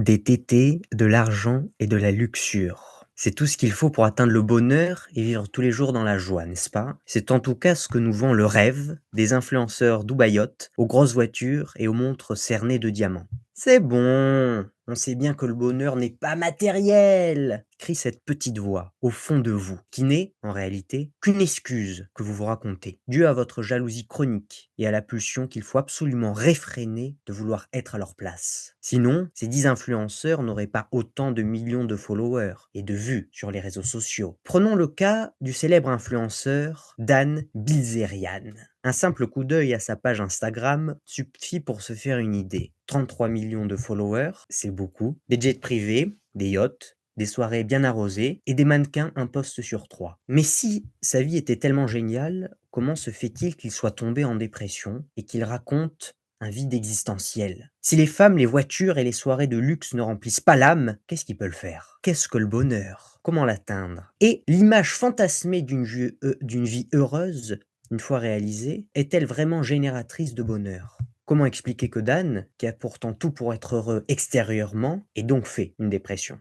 Des tétés, de l'argent et de la luxure. C'est tout ce qu'il faut pour atteindre le bonheur et vivre tous les jours dans la joie, n'est-ce pas? C'est en tout cas ce que nous vend le rêve des influenceurs dubaïotes aux grosses voitures et aux montres cernées de diamants. C'est bon, on sait bien que le bonheur n'est pas matériel, crie cette petite voix au fond de vous, qui n'est, en réalité, qu'une excuse que vous vous racontez, due à votre jalousie chronique et à la pulsion qu'il faut absolument réfréner de vouloir être à leur place. Sinon, ces 10 influenceurs n'auraient pas autant de millions de followers et de vues sur les réseaux sociaux. Prenons le cas du célèbre influenceur Dan Bilzerian. Un simple coup d'œil à sa page Instagram suffit pour se faire une idée. 33 millions de followers, c'est beaucoup. Des jets privés, des yachts, des soirées bien arrosées et des mannequins un poste sur 3. Mais si sa vie était tellement géniale, comment se fait-il qu'il soit tombé en dépression et qu'il raconte un vide existentiel? Si les femmes, les voitures et les soirées de luxe ne remplissent pas l'âme, qu'est-ce qu'ils peuvent faire? Qu'est-ce que le bonheur? Comment l'atteindre? Et l'image fantasmée d'une vie heureuse, une fois réalisée, est-elle vraiment génératrice de bonheur? Comment expliquer que Dan, qui a pourtant tout pour être heureux extérieurement, ait donc fait une dépression?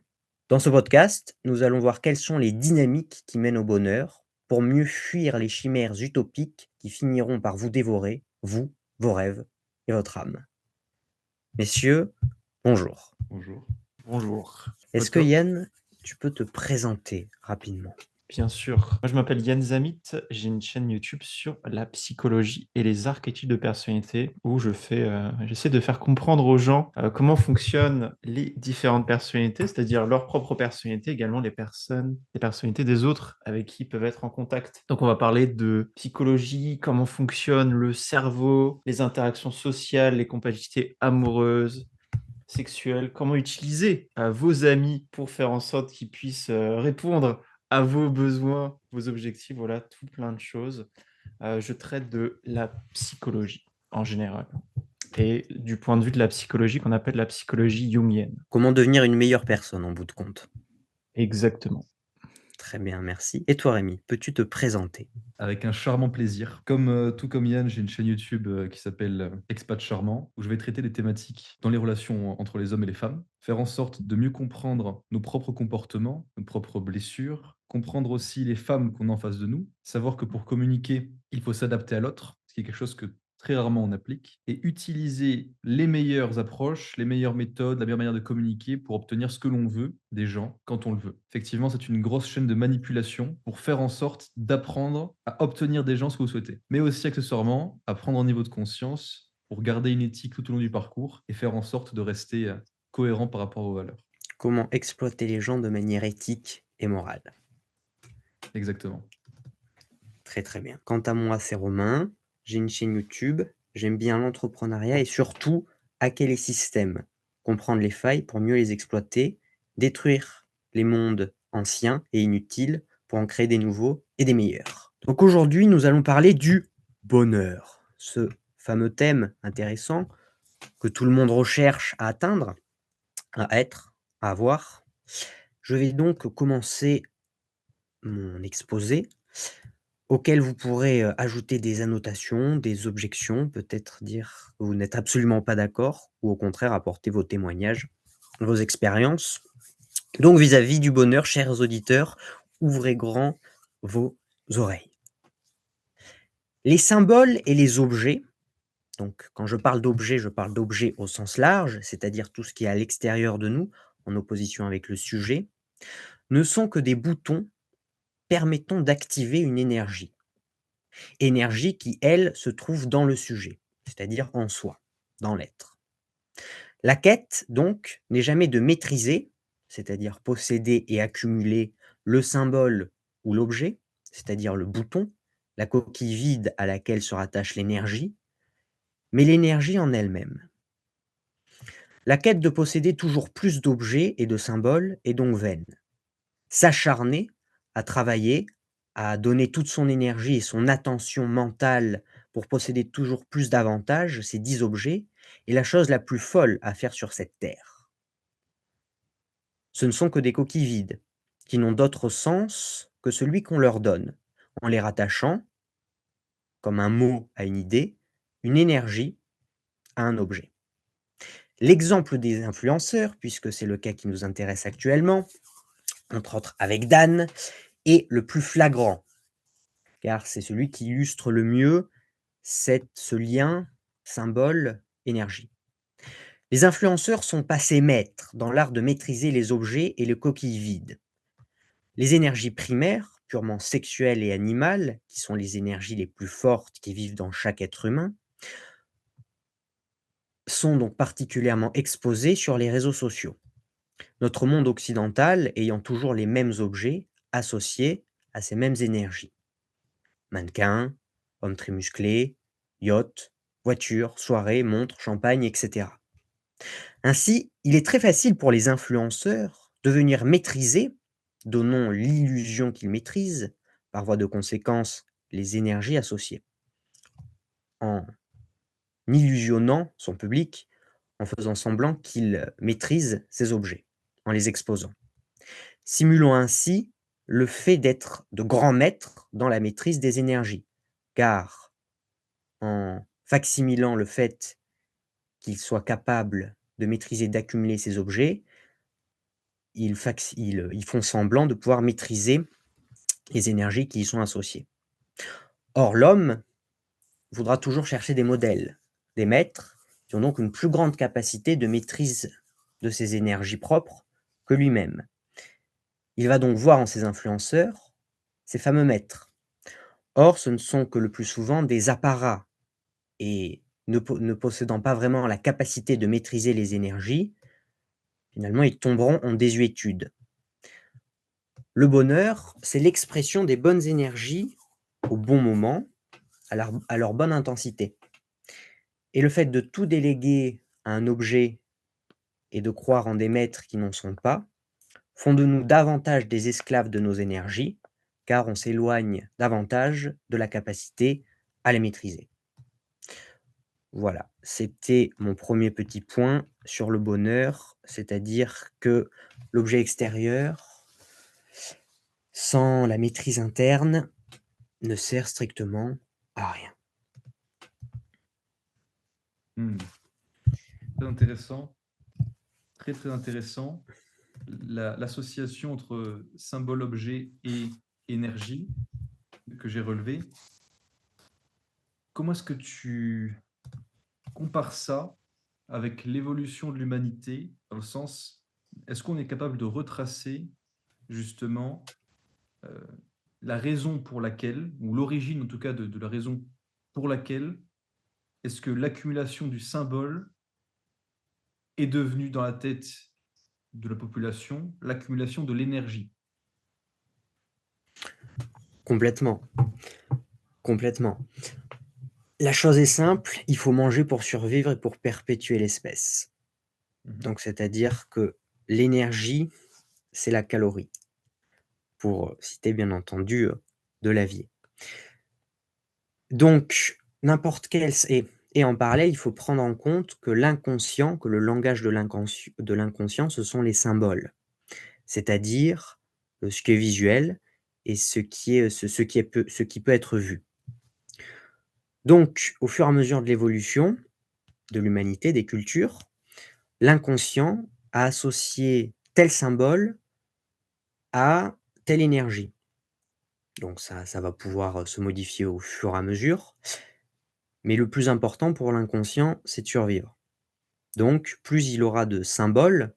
Dans ce podcast, nous allons voir quelles sont les dynamiques qui mènent au bonheur pour mieux fuir les chimères utopiques qui finiront par vous dévorer, vous, vos rêves et votre âme. Messieurs, bonjour. Bonjour. Bonjour. Au Est-ce que top. Yann, tu peux te présenter rapidement? Bien sûr. Moi, je m'appelle Yann Zamit. J'ai une chaîne YouTube sur la psychologie et les archétypes de personnalité où j'essaie de faire comprendre aux gens comment fonctionnent les différentes personnalités, c'est-à-dire leur propre personnalité, également les personnalités des autres avec qui ils peuvent être en contact. Donc, on va parler de psychologie, comment fonctionne le cerveau, les interactions sociales, les compatibilités amoureuses, sexuelle, comment utiliser vos amis pour faire en sorte qu'ils puissent répondre à vos besoins, vos objectifs, voilà, tout plein de choses. Je traite de la psychologie en général et du point de vue de la psychologie qu'on appelle la psychologie jungienne. Comment devenir une meilleure personne en bout de compte? Exactement. Très bien, merci. Et toi, Rémi, peux-tu te présenter? Avec un charmant plaisir. Tout comme Yann, j'ai une chaîne YouTube qui s'appelle Expat Charmant, où je vais traiter des thématiques dans les relations entre les hommes et les femmes, faire en sorte de mieux comprendre nos propres comportements, nos propres blessures, comprendre aussi les femmes qu'on a en face de nous, savoir que pour communiquer, il faut s'adapter à l'autre, ce qui est quelque chose que très rarement on applique, et utiliser les meilleures approches, les meilleures méthodes, la meilleure manière de communiquer pour obtenir ce que l'on veut des gens quand on le veut. Effectivement, c'est une grosse chaîne de manipulation pour faire en sorte d'apprendre à obtenir des gens ce que vous souhaitez, mais aussi accessoirement à prendre un niveau de conscience pour garder une éthique tout au long du parcours et faire en sorte de rester cohérent par rapport aux valeurs. Comment exploiter les gens de manière éthique et morale? Exactement. Très très bien. Quant à moi, c'est Romain. J'ai une chaîne YouTube. J'aime bien l'entrepreneuriat et surtout hacker les systèmes, comprendre les failles pour mieux les exploiter, détruire les mondes anciens et inutiles pour en créer des nouveaux et des meilleurs. Donc aujourd'hui, nous allons parler du bonheur, ce fameux thème intéressant que tout le monde recherche à atteindre, à être, à avoir. Je vais donc commencer mon exposé auquel vous pourrez, ajouter des annotations, des objections, peut-être dire que vous n'êtes absolument pas d'accord ou au contraire apporter vos témoignages, vos expériences. Donc vis-à-vis du bonheur, chers auditeurs, ouvrez grand vos oreilles. Les symboles et les objets, donc quand je parle d'objets au sens large, c'est-à-dire tout ce qui est à l'extérieur de nous, en opposition avec le sujet, ne sont que des boutons permettant d'activer une énergie. Énergie qui, elle, se trouve dans le sujet, c'est-à-dire en soi, dans l'être. La quête, donc, n'est jamais de maîtriser, c'est-à-dire posséder et accumuler le symbole ou l'objet, c'est-à-dire le bouton, la coquille vide à laquelle se rattache l'énergie, mais l'énergie en elle-même. La quête de posséder toujours plus d'objets et de symboles est donc vaine. S'acharner à travailler, à donner toute son énergie et son attention mentale pour posséder toujours plus d'avantages, ces 10 objets, est la chose la plus folle à faire sur cette terre. Ce ne sont que des coquilles vides, qui n'ont d'autre sens que celui qu'on leur donne, en les rattachant, comme un mot à une idée, une énergie à un objet. L'exemple des influenceurs, puisque c'est le cas qui nous intéresse actuellement, entre autres avec Dan, est le plus flagrant, car c'est celui qui illustre le mieux ce lien symbole-énergie. Les influenceurs sont passés maîtres dans l'art de maîtriser les objets et les coquilles vides. Les énergies primaires, purement sexuelles et animales, qui sont les énergies les plus fortes qui vivent dans chaque être humain, sont donc particulièrement exposées sur les réseaux sociaux. Notre monde occidental ayant toujours les mêmes objets associés à ces mêmes énergies. Mannequins, hommes très musclés, yachts, voitures, soirées, montres, champagne, etc. Ainsi, il est très facile pour les influenceurs de venir maîtriser, donnant l'illusion qu'ils maîtrisent, par voie de conséquence, les énergies associées, en illusionnant son public, en faisant semblant qu'il maîtrise ces objets, en les exposant. Simulant ainsi le fait d'être de grands maîtres dans la maîtrise des énergies, car en facsimilant le fait qu'ils soient capables de maîtriser, d'accumuler ces objets, ils font semblant de pouvoir maîtriser les énergies qui y sont associées. Or, l'homme voudra toujours chercher des modèles, des maîtres, qui ont donc une plus grande capacité de maîtrise de ses énergies propres que lui-même. Il va donc voir en ces influenceurs ces fameux maîtres. Or, ce ne sont que le plus souvent des apparats, et ne possédant pas vraiment la capacité de maîtriser les énergies, finalement, ils tomberont en désuétude. Le bonheur, c'est l'expression des bonnes énergies au bon moment, à leur bonne intensité. Et le fait de tout déléguer à un objet et de croire en des maîtres qui n'en sont pas, font de nous davantage des esclaves de nos énergies, car on s'éloigne davantage de la capacité à les maîtriser. Voilà, c'était mon premier petit point sur le bonheur, c'est-à-dire que l'objet extérieur, sans la maîtrise interne, ne sert strictement à rien. Très intéressant, très très intéressant. L'association entre symbole-objet et énergie que j'ai relevée. Comment est-ce que tu compares ça avec l'évolution de l'humanité, dans le sens, est-ce qu'on est capable de retracer justement la raison pour laquelle, ou l'origine en tout cas de la raison pour laquelle, est-ce que l'accumulation du symbole est devenue dans la tête de la population l'accumulation de l'énergie? Complètement, complètement. La chose est simple, il faut manger pour survivre et pour perpétuer l'espèce. Donc c'est-à-dire que l'énergie, c'est la calorie, pour citer bien entendu, de Lavier. Donc n'importe quel et en parallèle, il faut prendre en compte que l'inconscient, que le langage de l'inconscient, ce sont les symboles. C'est-à-dire, ce qui est visuel et ce qui peut être vu. Donc au fur et à mesure de l'évolution de l'humanité, des cultures, l'inconscient a associé tel symbole à telle énergie. Donc ça va pouvoir, se modifier au fur et à mesure, mais le plus important pour l'inconscient, c'est de survivre. Donc plus il aura de symboles,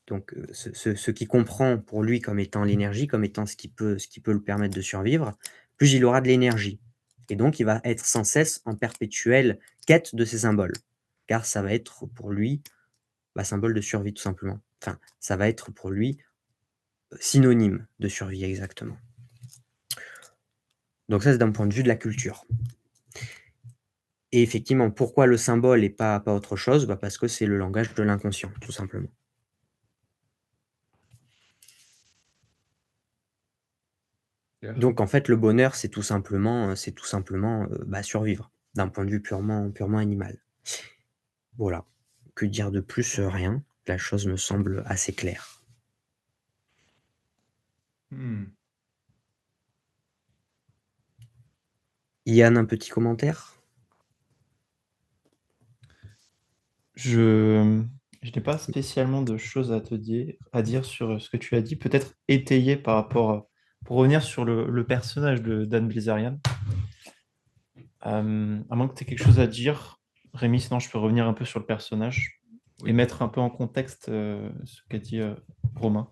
donc ce qu'il comprend pour lui comme étant l'énergie, comme étant ce qui peut le permettre de survivre, plus il aura de l'énergie et donc il va être sans cesse en perpétuelle quête de ces symboles, car ça va être pour lui, symbole de survie tout simplement. Enfin, ça va être pour lui, synonyme de survie exactement. Donc ça, c'est d'un point de vue de la culture. Et effectivement, pourquoi le symbole et pas autre chose? Parce que c'est le langage de l'inconscient, tout simplement. Donc en fait, le bonheur, c'est tout simplement, survivre, d'un point de vue purement animal. Voilà. Que dire de plus? Rien. La chose me semble assez claire. Yann, un petit commentaire? Je, je n'ai pas spécialement de choses à dire sur ce que tu as dit, peut-être étayé par rapport pour revenir sur le personnage de Dan Bilzerian. À moins que tu aies quelque chose à dire, Rémi, sinon je peux revenir un peu sur le personnage et Oui. mettre un peu en contexte ce qu'a dit Romain.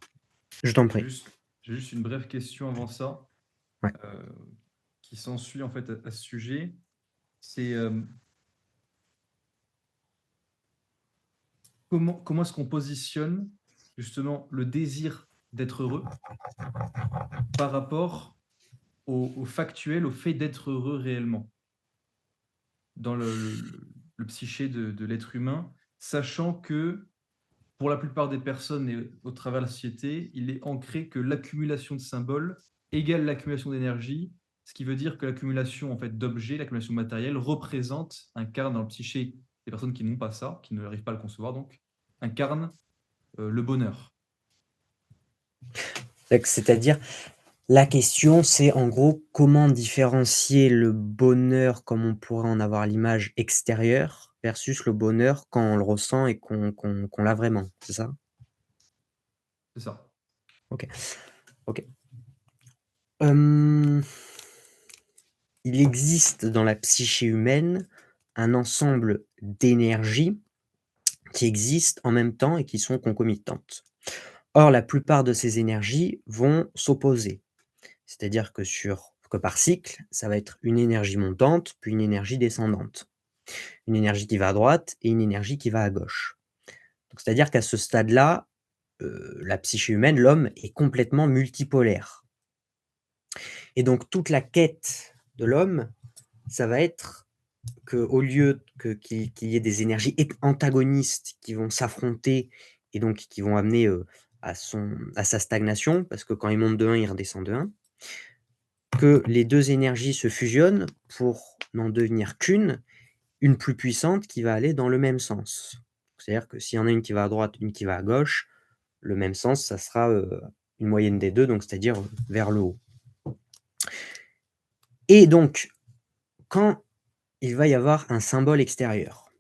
Je t'en J'ai prie. juste, j'ai juste une brève question avant ça, Ouais. euh, qui s'ensuit en fait à ce sujet. C'est comment est-ce qu'on positionne justement le désir d'être heureux par rapport au factuel, au fait d'être heureux réellement dans le psyché de l'être humain, sachant que pour la plupart des personnes et au travers de la société, il est ancré que l'accumulation de symboles égale l'accumulation d'énergie, ce qui veut dire que l'accumulation en fait, d'objets, l'accumulation matérielle représente, incarne dans le psyché des personnes qui n'ont pas ça, qui n'arrivent pas à le concevoir, donc, incarne le bonheur. C'est-à-dire, la question, c'est en gros comment différencier le bonheur comme on pourrait en avoir l'image extérieure versus le bonheur quand on le ressent et qu'on l'a vraiment, c'est ça? C'est ça. Ok, ok. Hum, il existe dans la psyché humaine un ensemble d'énergies qui existent en même temps et qui sont concomitantes. Or, la plupart de ces énergies vont s'opposer. C'est-à-dire que par cycle, ça va être une énergie montante, puis une énergie descendante. Une énergie qui va à droite et une énergie qui va à gauche. Donc, c'est-à-dire qu'à ce stade-là, la psyché humaine, l'homme, est complètement multipolaire. Et donc toute la quête de l'homme, ça va être qu'au lieu qu'il y ait des énergies antagonistes qui vont s'affronter et donc qui vont amener à sa stagnation, parce que quand il monte de 1, il redescend de 1, que les deux énergies se fusionnent pour n'en devenir qu'une, une plus puissante qui va aller dans le même sens. C'est-à-dire que s'il y en a une qui va à droite, une qui va à gauche, le même sens, ça sera une moyenne des deux, donc c'est-à-dire vers le haut. Et donc, quand il va y avoir un symbole extérieur,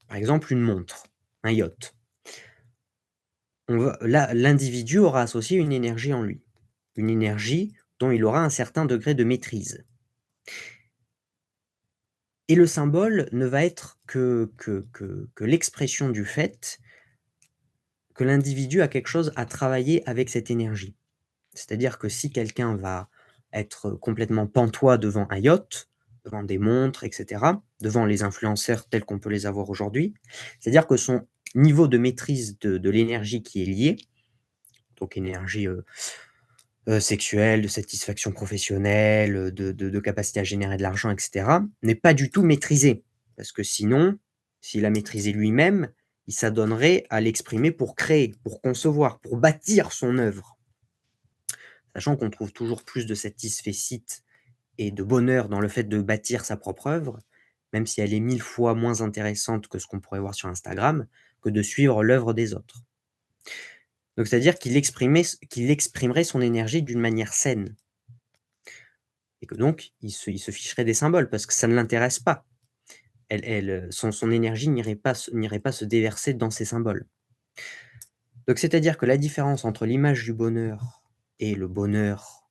par exemple une montre, un yacht, l'individu aura associé une énergie en lui, une énergie dont il aura un certain degré de maîtrise. Et le symbole ne va être que l'expression du fait que l'individu a quelque chose à travailler avec cette énergie. C'est-à-dire que si quelqu'un va être complètement pantois devant un yacht, devant des montres, etc., devant les influenceurs tels qu'on peut les avoir aujourd'hui, c'est-à-dire que son niveau de maîtrise de l'énergie qui est liée, donc énergie sexuelle, de satisfaction professionnelle, de capacité à générer de l'argent, etc., n'est pas du tout maîtrisé. Parce que sinon, s'il a maîtrisé lui-même, il s'adonnerait à l'exprimer pour créer, pour concevoir, pour bâtir son œuvre. Sachant qu'on trouve toujours plus de satisfecit et de bonheur dans le fait de bâtir sa propre œuvre, même si elle est 1000 fois moins intéressante que ce qu'on pourrait voir sur Instagram, que de suivre l'œuvre des autres. Donc c'est-à-dire qu'il exprimerait son énergie d'une manière saine. Et que donc, il se ficherait des symboles parce que ça ne l'intéresse pas. Son énergie n'irait pas se déverser dans ces symboles. Donc c'est-à-dire que la différence entre l'image du bonheur et le bonheur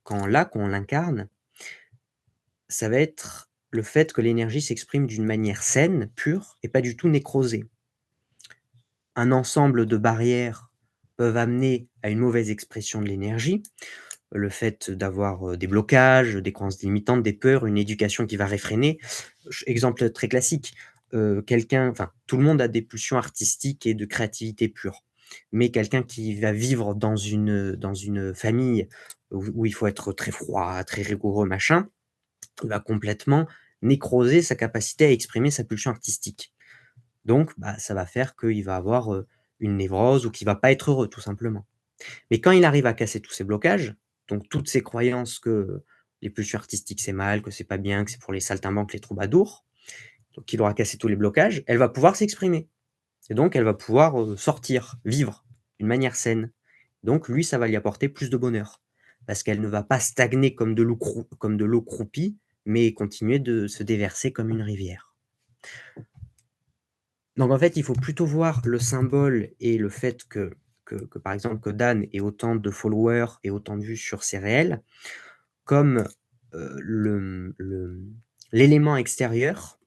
quand on l'incarne, ça va être le fait que l'énergie s'exprime d'une manière saine, pure et pas du tout nécrosée. Un ensemble de barrières peuvent amener à une mauvaise expression de l'énergie. Le fait d'avoir, des blocages, des croyances limitantes, des peurs, une éducation qui va réfréner. Exemple très classique, tout le monde a des pulsions artistiques et de créativité pure. Mais quelqu'un qui va vivre dans une famille où il faut être très froid, très rigoureux, machin, il va complètement nécroser sa capacité à exprimer sa pulsion artistique. Donc, ça va faire qu'il va avoir, une névrose ou qu'il va pas être heureux, tout simplement. Mais quand il arrive à casser tous ces blocages, donc toutes ces croyances que les pulsions artistiques, c'est mal, que c'est pas bien, que c'est pour les saltimbanques, les troubadours, donc il aura cassé tous les blocages, elle va pouvoir s'exprimer et donc elle va pouvoir, sortir, vivre d'une manière saine. Donc lui, ça va lui apporter plus de bonheur parce qu'elle ne va pas stagner comme de l'eau croupie, mais continuer de se déverser comme une rivière. Donc en fait, il faut plutôt voir le symbole et le fait que par exemple, que Dan ait autant de followers et autant de vues sur ses réels comme, l'élément extérieur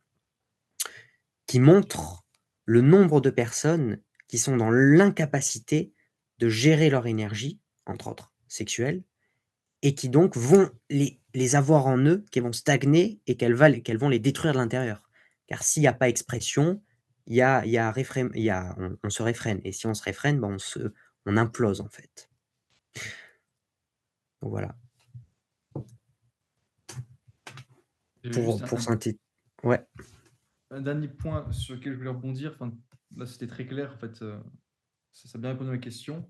qui montre le nombre de personnes qui sont dans l'incapacité de gérer leur énergie, entre autres sexuelle, et qui donc vont les avoir en eux, qui vont stagner et qu'elles vont les détruire de l'intérieur. Car s'il y a pas expression, il y a réfrém il y a on se réfrène et si on se réfrène, ben, on implose, en fait. Donc voilà. J'ai juste Pour synthé ouais, un dernier point sur lequel je voulais rebondir. Enfin, là, c'était très clair. En fait, ça a bien répondu à ma question.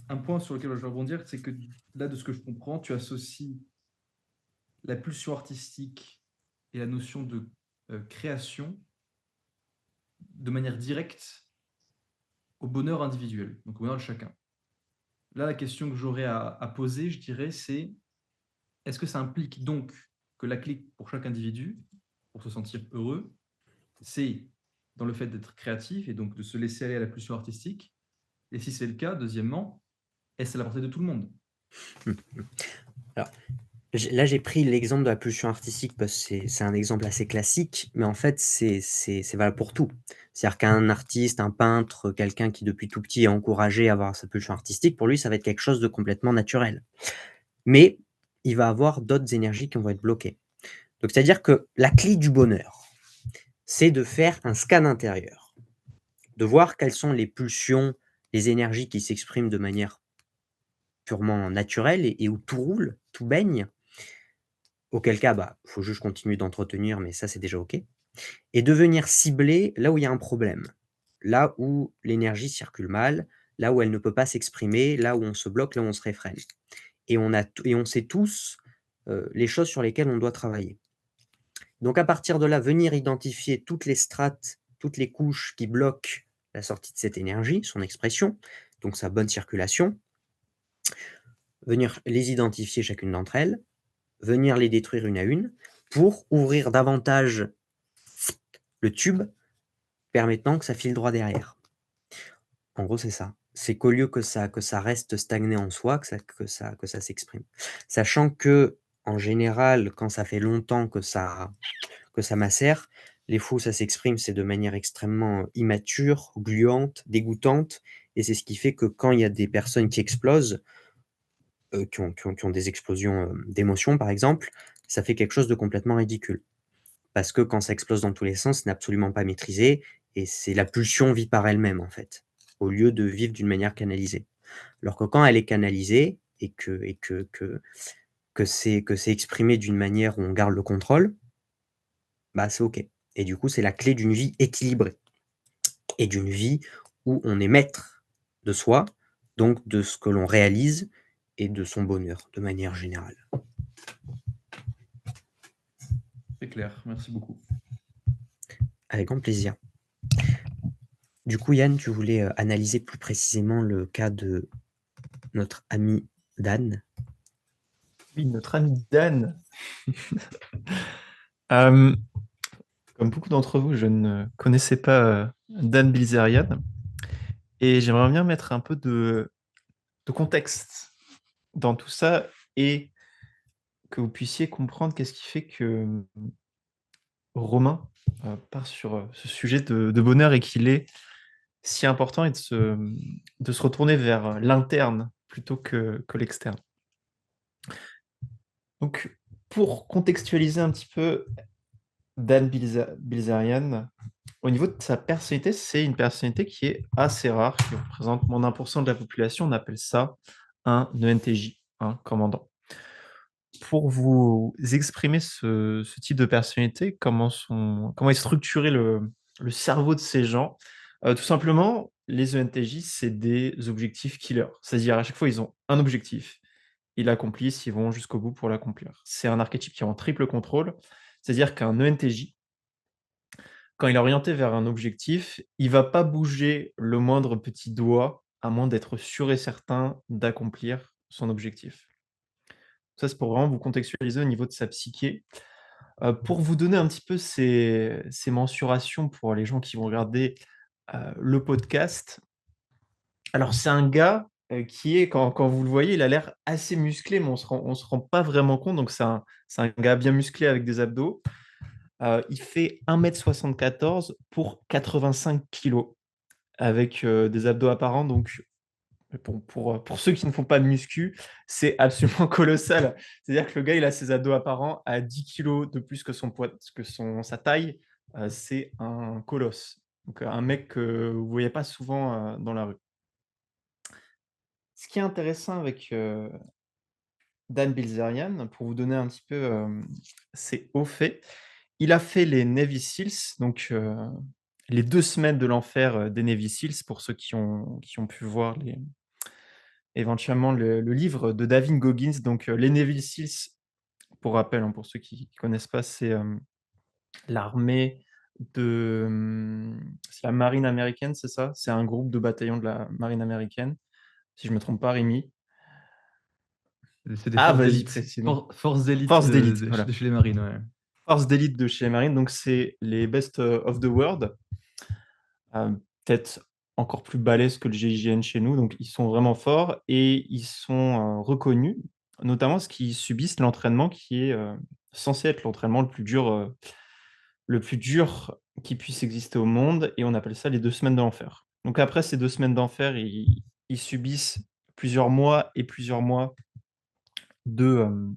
Un point sur lequel je veux rebondir, c'est que là, de ce que je comprends, tu associes la pulsion artistique et la notion de création de manière directe au bonheur individuel, donc au bonheur de chacun. Là, la question que j'aurais à poser, je dirais, c'est est-ce que ça implique donc que la clé pour chaque individu, pour se sentir heureux, c'est dans le fait d'être créatif et donc de se laisser aller à la pulsion artistique? Et si c'est le cas, deuxièmement, est-ce à la portée de tout le monde? mmh. Alors j'ai pris l'exemple de la pulsion artistique parce que c'est un exemple assez classique, mais en fait, c'est valable pour tout. C'est-à-dire qu'un artiste, un peintre, quelqu'un qui depuis tout petit est encouragé à avoir sa pulsion artistique, pour lui, ça va être quelque chose de complètement naturel. Mais il va avoir d'autres énergies qui vont être bloquées. Donc c'est-à-dire que la clé du bonheur, c'est de faire un scan intérieur, de voir quelles sont les pulsions, les énergies qui s'expriment de manière purement naturelle et où tout roule, tout baigne. Auquel cas, bah, faut juste continuer d'entretenir, mais ça, c'est déjà OK. Et de venir cibler là où il y a un problème, là où l'énergie circule mal, là où elle ne peut pas s'exprimer, là où on se bloque, là où on se réfrène. Et on sait tous, les choses sur lesquelles on doit travailler. Donc à partir de là, venir identifier toutes les strates, toutes les couches qui bloquent la sortie de cette énergie, son expression, donc sa bonne circulation, venir les identifier chacune d'entre elles, venir les détruire une à une pour ouvrir davantage le tube permettant que ça file droit derrière. En gros, c'est ça. C'est qu'au lieu que ça reste stagné en soi, que ça s'exprime. Sachant que en général, quand ça fait longtemps que ça macère, les fois où ça s'exprime, c'est de manière extrêmement immature, gluante, dégoûtante et c'est ce qui fait que quand il y a des personnes qui explosent, qui ont des explosions, d'émotions, par exemple, ça fait quelque chose de complètement ridicule. Parce que quand ça explose dans tous les sens, ce n'est absolument pas maîtrisé et c'est la pulsion vit par elle-même, en fait, au lieu de vivre d'une manière canalisée. Alors que quand elle est canalisée et que c'est exprimé d'une manière où on garde le contrôle, bah, c'est OK et du coup, c'est la clé d'une vie équilibrée et d'une vie où on est maître de soi, donc de ce que l'on réalise et de son bonheur, de manière générale. C'est clair, merci beaucoup. Avec grand plaisir. Du coup, Yann, tu voulais, analyser plus précisément le cas de notre ami Dan? Oui, notre ami Dan. Euh, Comme beaucoup d'entre vous, je ne connaissais pas Dan Bilzerian et j'aimerais bien mettre un peu de contexte dans tout ça et que vous puissiez comprendre qu'est-ce qui fait que Romain part sur ce sujet de bonheur et qu'il est si important et de se retourner vers l'interne plutôt que l'externe. Donc, pour contextualiser un petit peu Dan Bilzerian, au niveau de sa personnalité, c'est une personnalité qui est assez rare, qui représente moins d'1% de la population. On appelle ça un ENTJ, un commandant. Pour vous exprimer ce type de personnalité, comment est structuré le cerveau de ces gens, tout simplement, les ENTJ, c'est des objectifs killers. C'est-à-dire, à chaque fois, ils ont un objectif, ils l'accomplissent, ils vont jusqu'au bout pour l'accomplir. C'est un archétype qui est en triple contrôle, c'est-à-dire qu'un ENTJ, quand il est orienté vers un objectif, il va pas bouger le moindre petit doigt, à moins d'être sûr et certain d'accomplir son objectif. Ça, c'est pour vraiment vous contextualiser au niveau de sa psyché. Pour vous donner un petit peu ces mensurations pour les gens qui vont regarder le podcast. Alors, c'est un gars qui est, quand vous le voyez, il a l'air assez musclé, mais on se rend pas vraiment compte. Donc, c'est un gars bien musclé avec des abdos. Il fait 1,74 m pour 85 kilos, avec des abdos apparents. Donc, pour ceux qui ne font pas de muscu, c'est absolument colossal. C'est-à-dire que le gars, il a ses abdos apparents à 10 kilos de plus que sa taille. C'est un colosse. Donc, un mec que vous ne voyez pas souvent dans la rue. Ce qui est intéressant avec Dan Bilzerian, pour vous donner un petit peu ses hauts faits, il a fait les Navy Seals, donc les 2 semaines de l'enfer des Navy Seals, pour ceux qui ont pu voir éventuellement le livre de David Goggins. Donc les Navy Seals, pour rappel, hein, pour ceux qui ne connaissent pas, c'est l'armée c'est la marine américaine, c'est ça? C'est un groupe de bataillons de la marine américaine, si je ne me trompe pas, Rémi? C'est des Ah, forces vas-y, d'élite. précise-nous. Forces d'élite Force d'élite, voilà. de chez les marines, ouais. Force d'élite de chez les marines, donc c'est les best of the world. Peut-être encore plus balèzes que le GIGN chez nous, donc ils sont vraiment forts et ils sont reconnus, notamment parce qu'ils subissent l'entraînement qui est censé être l'entraînement le plus dur qui puisse exister au monde, et on appelle ça les 2 semaines d'enfer. Donc après ces 2 semaines d'enfer, ils subissent plusieurs mois et plusieurs mois de,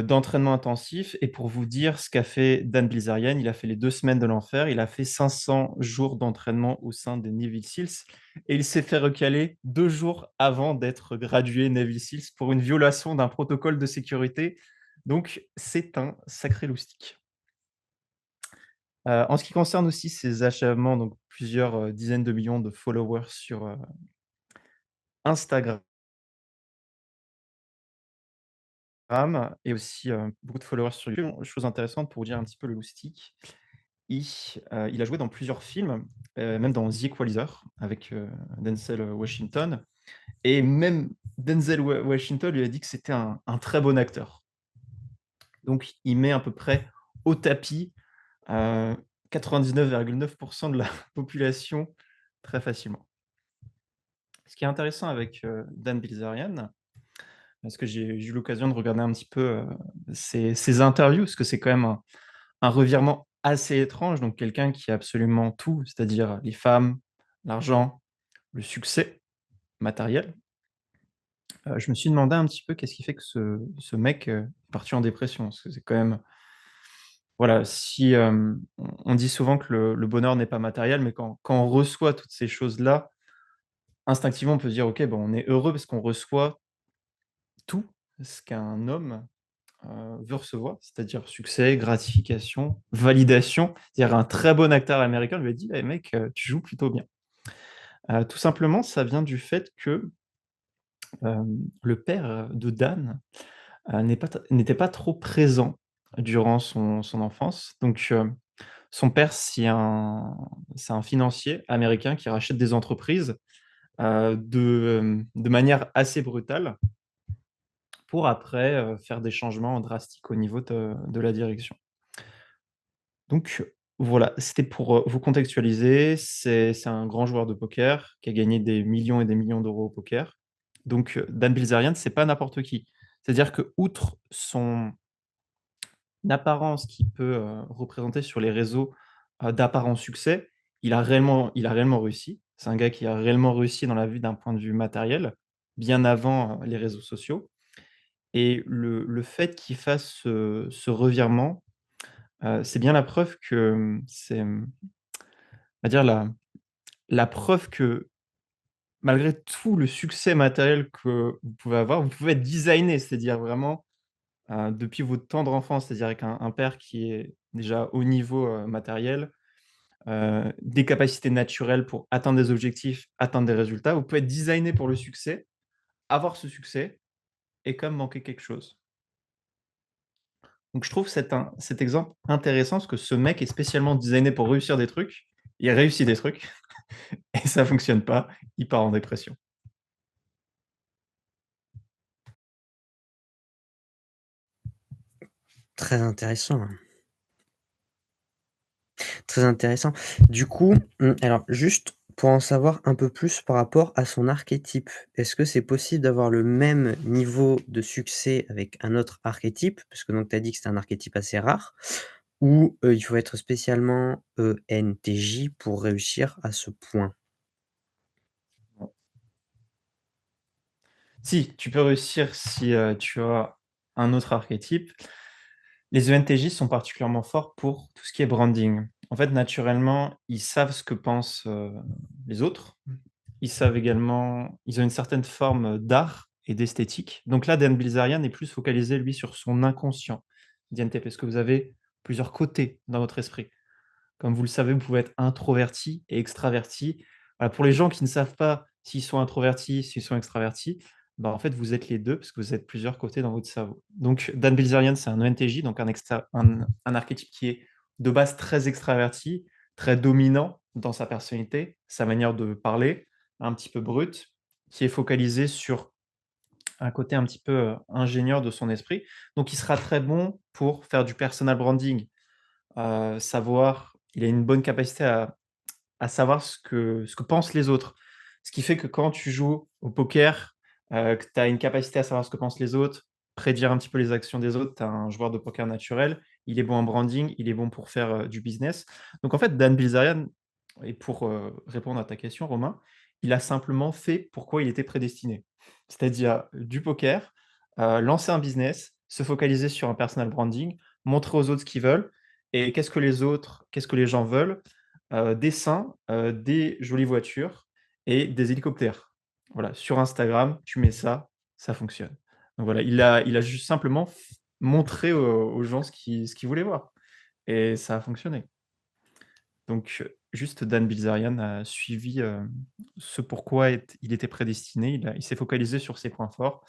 d'entraînement intensif. Et pour vous dire ce qu'a fait Dan Bilzerian, il a fait les 2 semaines de l'enfer, il a fait 500 jours d'entraînement au sein des Navy Seals, et il s'est fait recaler 2 jours avant d'être gradué Navy Seals pour une violation d'un protocole de sécurité. Donc c'est un sacré loustic. En ce qui concerne aussi ses achèvements, donc plusieurs dizaines de millions de followers sur Instagram, et aussi beaucoup de followers sur YouTube. Chose intéressante pour vous dire un petit peu le loustic, il a joué dans plusieurs films, même dans The Equalizer avec Denzel Washington, et même Denzel Washington lui a dit que c'était un très bon acteur. Donc il met à peu près au tapis 99,9% de la population très facilement. Ce qui est intéressant avec Dan Bilzerian, parce que j'ai eu l'occasion de regarder un petit peu ses interviews, parce que c'est quand même un revirement assez étrange. Donc quelqu'un qui a absolument tout, c'est-à-dire les femmes, l'argent, le succès matériel. Je me suis demandé un petit peu qu'est-ce qui fait que ce mec est parti en dépression. Parce que c'est quand même, voilà, si on dit souvent que le bonheur n'est pas matériel, mais quand on reçoit toutes ces choses-là, instinctivement on peut se dire ok, bon, on est heureux parce qu'on reçoit tout ce qu'un homme veut recevoir, c'est-à-dire succès, gratification, validation. C'est-à-dire un très bon acteur américain lui a dit: «Eh mec, tu joues plutôt bien». Tout simplement, ça vient du fait que, le père de Dan, n'était pas trop présent durant son enfance. Donc, son père, c'est un financier américain qui rachète des entreprises, de manière assez brutale, pour après, faire des changements drastiques au niveau de la direction. Donc voilà, c'était pour, vous contextualiser. C'est un grand joueur de poker qui a gagné des millions et des millions d'euros au poker. Donc Dan Bilzerian, c'est pas n'importe qui. C'est-à-dire que, outre son apparence qu'il peut, représenter sur les réseaux, d'apparent succès, il a réellement réussi. C'est un gars qui a réellement réussi dans la vie d'un point de vue matériel, bien avant, les réseaux sociaux. Et le fait qu'il fasse ce revirement, c'est bien la preuve que, on va dire la preuve que, malgré tout le succès matériel que vous pouvez avoir, vous pouvez être designé, c'est-à-dire vraiment, depuis votre tendre enfance, c'est-à-dire avec un père qui est déjà au niveau, matériel, des capacités naturelles pour atteindre des objectifs, atteindre des résultats. Vous pouvez être designé pour le succès, avoir ce succès et quand même manquer quelque chose. Donc je trouve cet exemple intéressant, parce que ce mec est spécialement designé pour réussir des trucs. Il réussit des trucs et ça fonctionne pas, il part en dépression. Très intéressant, hein. Très intéressant. Du coup, alors juste pour en savoir un peu plus par rapport à son archétype, est-ce que c'est possible d'avoir le même niveau de succès avec un autre archétype? Parce que donc tu as dit que c'était un archétype assez rare ou, il faut être spécialement, ENTJ pour réussir à ce point? Si, tu peux réussir si, tu as un autre archétype. Les ENTJ sont particulièrement forts pour tout ce qui est branding. En fait, naturellement, ils savent ce que pensent, les autres. Ils savent également ils ont une certaine forme, d'art et d'esthétique. Donc là, Dan Bilzerian est plus focalisé, lui, sur son inconscient d'INTP, parce que vous avez plusieurs côtés dans votre esprit. Comme vous le savez, vous pouvez être introverti et extraverti. Pour les gens qui ne savent pas s'ils sont introvertis, s'ils sont extravertis, bah, en fait, vous êtes les 2 parce que vous êtes plusieurs côtés dans votre cerveau. Donc Dan Bilzerian, c'est un ENTJ, donc un archétype qui est de base très extraverti, très dominant dans sa personnalité, sa manière de parler, un petit peu brut, qui est focalisé sur un côté un petit peu, ingénieur de son esprit. Donc il sera très bon pour faire du personal branding, savoir il a une bonne capacité à savoir ce que pensent les autres. Ce qui fait que quand tu joues au poker, que tu as une capacité à savoir ce que pensent les autres, prédire un petit peu les actions des autres, tu as un joueur de poker naturel, il est bon en branding, il est bon pour faire, du business. Donc en fait, Dan Bilzerian et pour, répondre à ta question Romain, il a simplement fait pourquoi il était prédestiné. C'est-à-dire du poker, lancer un business, se focaliser sur un personal branding, montrer aux autres ce qu'ils veulent et qu'est-ce que les gens veulent? Des seins, des jolies voitures et des hélicoptères. Voilà, sur Instagram, tu mets ça, ça fonctionne. Donc voilà, il a juste simplement montré aux gens ce qu'ils voulaient voir et ça a fonctionné. Donc juste Dan Bilzerian a suivi, ce pourquoi il était prédestiné. Il s'est focalisé sur ses points forts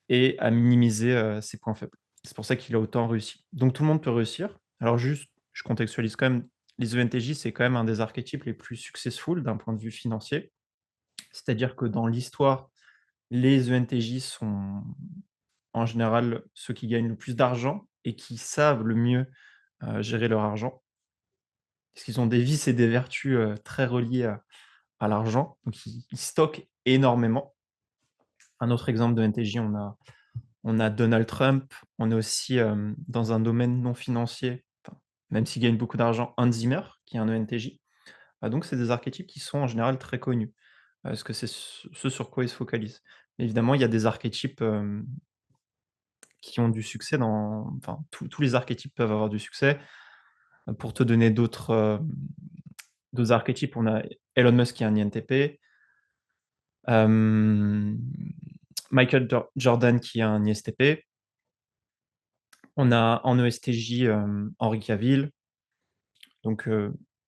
et a minimisé, ses points faibles. C'est pour ça qu'il a autant réussi. Donc tout le monde peut réussir. Alors juste, je contextualise quand même, les ENTJ, c'est quand même un des archétypes les plus successful d'un point de vue financier. C'est-à-dire que dans l'histoire, les ENTJ sont en général ceux qui gagnent le plus d'argent et qui savent le mieux, gérer leur argent. Parce qu'ils ont des vices et des vertus, très reliées à l'argent. Donc ils stockent énormément. Un autre exemple d'ENTJ, on a Donald Trump, on est aussi, dans un domaine non financier, enfin, même s'il gagne beaucoup d'argent, Hans Zimmer, qui est un ENTJ. Donc c'est des archétypes qui sont en général très connus, parce que c'est ce sur quoi ils se focalisent. Évidemment, il y a des archétypes, qui ont du succès dans enfin, tous les archétypes peuvent avoir du succès. Pour te donner d'autres archétypes, on a Elon Musk qui est un INTP, hem, Michael Jordan qui est un ISTP. On a en ESTJ, Henry Cavill. Donc,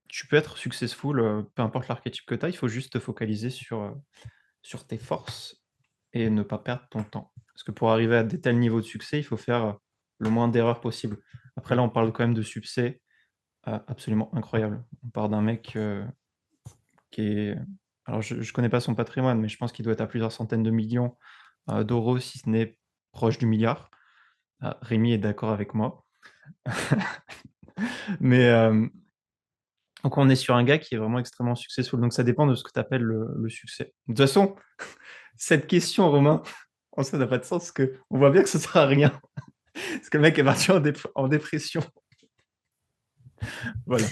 tu peux être successful, peu importe l'archétype que tu as, il faut juste te focaliser sur tes forces et ne pas perdre ton temps. Parce que pour arriver à des tels niveaux de succès, il faut faire, le moins d'erreurs possible. Après là, on parle quand même de succès, absolument incroyable. On parle d'un mec, qui est alors je connais pas son patrimoine, mais je pense qu'il doit être à plusieurs centaines de millions, d'euros, si ce n'est proche du milliard. Rémi est d'accord avec moi. Mais, donc on est sur un gars qui est vraiment extrêmement successful, donc ça dépend de ce que tu appelles le succès. De toute façon, cette question Romain, ça n'a pas de sens parce qu'on voit bien que ça sert à rien. Parce que le mec est parti en dépression. Voilà.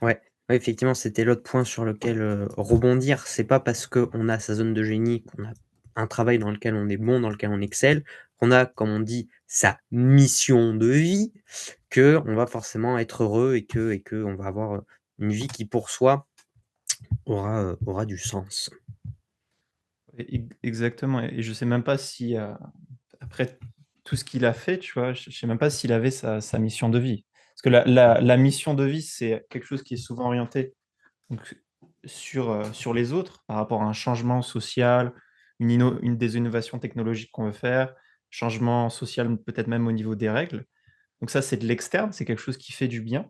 Ouais, ouais, effectivement, c'était l'autre point sur lequel, rebondir. C'est pas parce qu'on a sa zone de génie, qu'on a un travail dans lequel on est bon, dans lequel on excelle, qu'on a, comme on dit, sa mission de vie, qu'on va forcément être heureux et qu'on va avoir, une vie qui pour soi aura du sens. Exactement et je sais même pas si, après tout ce qu'il a fait, tu vois? Je sais même pas s'il avait sa mission de vie. Parce que la mission de vie, c'est quelque chose qui est souvent orienté donc sur les autres, par rapport à un changement social, une des innovations technologiques qu'on veut faire, changement social peut-être même au niveau des règles. Donc ça, c'est de l'externe, c'est quelque chose qui fait du bien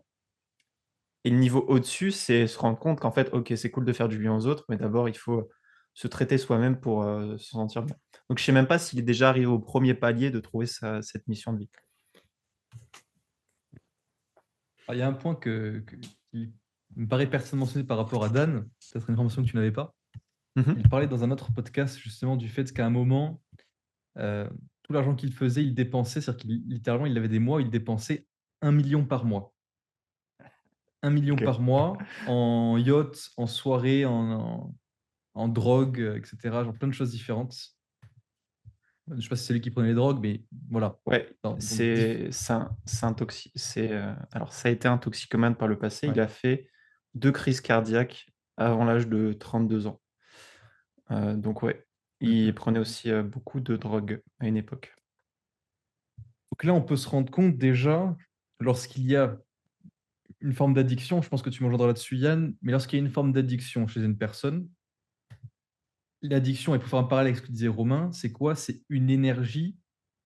et le niveau au-dessus, c'est se rendre compte qu'en fait, OK, c'est cool de faire du bien aux autres, mais d'abord il faut se traiter soi-même pour, se sentir bien. Donc je sais même pas s'il est déjà arrivé au premier palier de trouver cette mission de vie. Il y a un point qui me paraît pertinent de mentionner par rapport à Dan, peut-être une information que tu n'avais pas. Mhm. Il parlait dans un autre podcast justement du fait qu'à un moment, tout l'argent qu'il faisait, il dépensait, c'est-à-dire qu'il littéralement, il avait des mois où il dépensait 1 million par mois. 1 million Ok. par mois en yacht, en soirée, en drogue, et cetera, genre plein de choses différentes. Je sais pas si c'est lui qui prenait les drogues, mais voilà. Ouais, Donc diff c'est un alors ça a été un toxicomane par le passé. Il ouais. a fait 2 crises cardiaques avant l'âge de 32 ans. Donc ouais, Mmh il mh. prenait aussi, beaucoup de drogue à une époque. Donc là, on peut se rendre compte déjà, lorsqu'il y a une forme d'addiction, je pense que tu me rejoindras là-dessus Yann, mais lorsqu'il y a une forme d'addiction chez une personne, l'addiction et pour faire un parallèle avec ce que disait Romain, c'est quoi? C'est une énergie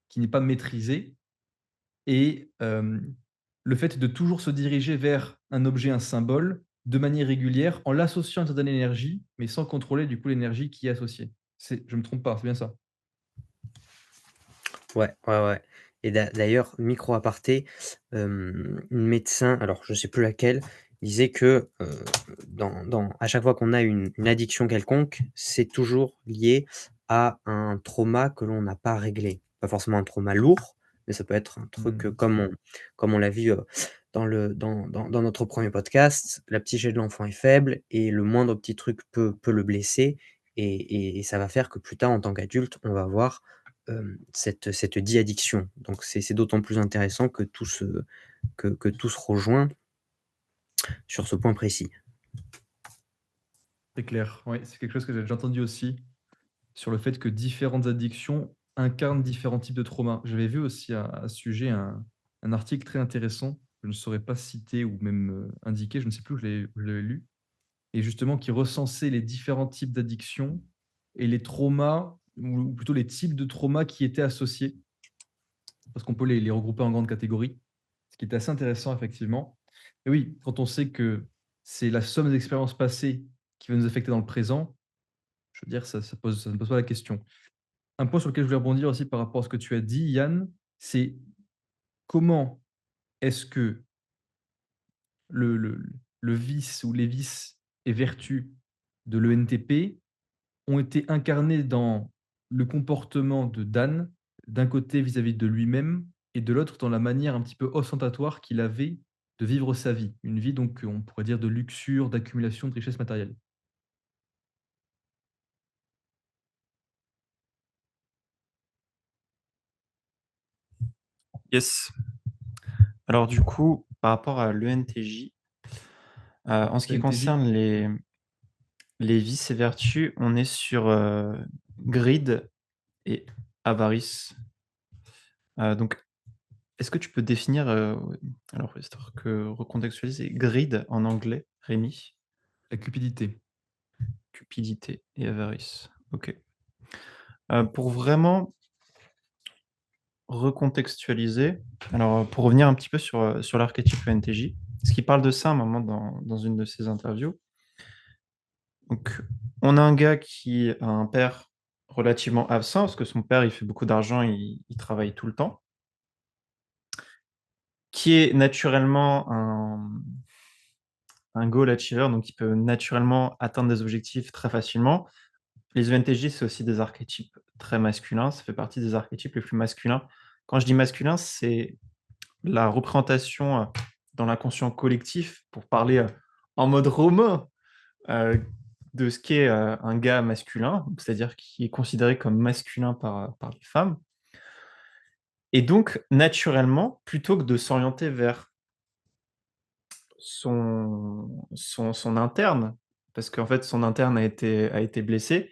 qui n'est pas maîtrisée et le fait de toujours se diriger vers un objet, un symbole, de manière régulière, en l'associant à une certaine énergie, mais sans contrôler du coup l'énergie qui est associée. Je me trompe pas, c'est bien ça? Ouais, ouais, ouais, et d'ailleurs, micro aparté, une médecin, alors je sais plus laquelle, disait que, à chaque fois qu'on a une addiction quelconque, c'est toujours lié à un trauma que l'on n'a pas réglé. Pas forcément un trauma lourd, mais ça peut être un truc, Mmh. comme on l'a vu, dans notre premier podcast, la psyché de l'enfant est faible et le moindre petit truc peut le blesser et ça va faire que plus tard, en tant qu'adulte, on va avoir cette addiction. Donc c'est d'autant plus intéressant que tout se rejoint sur ce point précis. C'est clair, oui, c'est quelque chose que j'ai déjà entendu aussi, sur le fait que différentes addictions incarnent différents types de traumas. J'avais vu aussi à ce sujet un article très intéressant, je ne saurais pas citer ou même, indiquer, je ne sais plus où je l'ai lu et justement qui recensait les différents types d'addictions et les traumas ou plutôt les types de traumas qui étaient associés, parce qu'on peut les regrouper en grandes catégories, ce qui est assez intéressant effectivement. Et oui, quand on sait que c'est la somme des expériences passées qui va nous affecter dans le présent, je veux dire ça ne pose pas la question. Un point sur lequel je voulais rebondir aussi par rapport à ce que tu as dit, Yann, c'est comment est-ce que le le le vice ou les vices et vertus de l'ENTP ont été incarnés dans le comportement de Dan, d'un côté vis-à-vis de lui-même et de l'autre dans la manière un petit peu ostentatoire qu'il avait de vivre sa vie. Une vie donc, on pourrait dire de luxure, d'accumulation de richesses matérielles. Yes. Alors du coup, par rapport à l'ENTJ, en ce qui ENTJ? concerne les vices et vertus, on est sur, greed et avarice. Donc est-ce que tu peux définir, alors histoire que recontextualiser, greed en anglais, Rémi? La cupidité. Cupidité et avarice. OK. Pour vraiment recontextualiser, alors, pour revenir un petit peu sur l'archétype ENTJ, parce qu'il parle de ça à un moment dans une de ses interviews. Donc, on a un gars qui a un père relativement absent, parce que son père, il fait beaucoup d'argent, il travaille tout le temps, qui est naturellement un goal achiever, donc il peut naturellement atteindre des objectifs très facilement. Les ENTJ, c'est aussi des archétypes très masculins, ça fait partie des archétypes les plus masculins. Quand je dis masculin, c'est la représentation, dans l'inconscient collectif, pour parler, en mode romain, heu, de ce qu'est, un gars masculin, c'est-à-dire qui est considéré comme masculin par les femmes et donc naturellement, plutôt que de s'orienter vers son interne, parce qu'en fait son interne a été blessé,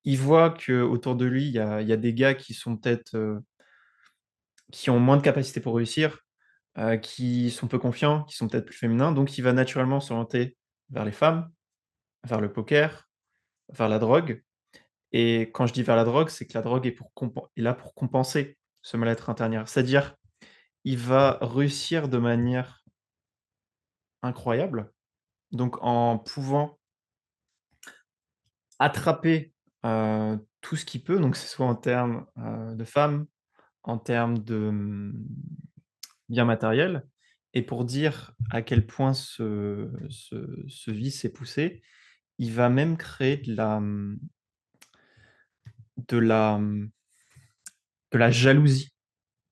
il voit qu'autour de lui, il y a des gars qui sont peut-être, qui ont moins de capacités pour réussir, qui sont peu confiants, qui sont peut-être plus féminins, donc il va naturellement s'orienter vers les femmes, vers le poker, vers la drogue et quand je dis vers la drogue, c'est que la drogue est là pour compenser ce mal-être intérieur. C'est-à-dire, il va réussir de manière incroyable, donc en pouvant attraper, tout ce qu'il peut, donc que ce soit en termes, de femmes, en termes de, biens matériels Et pour dire à quel point ce vice est poussé, il va même créer de la, mmh, de la jalousie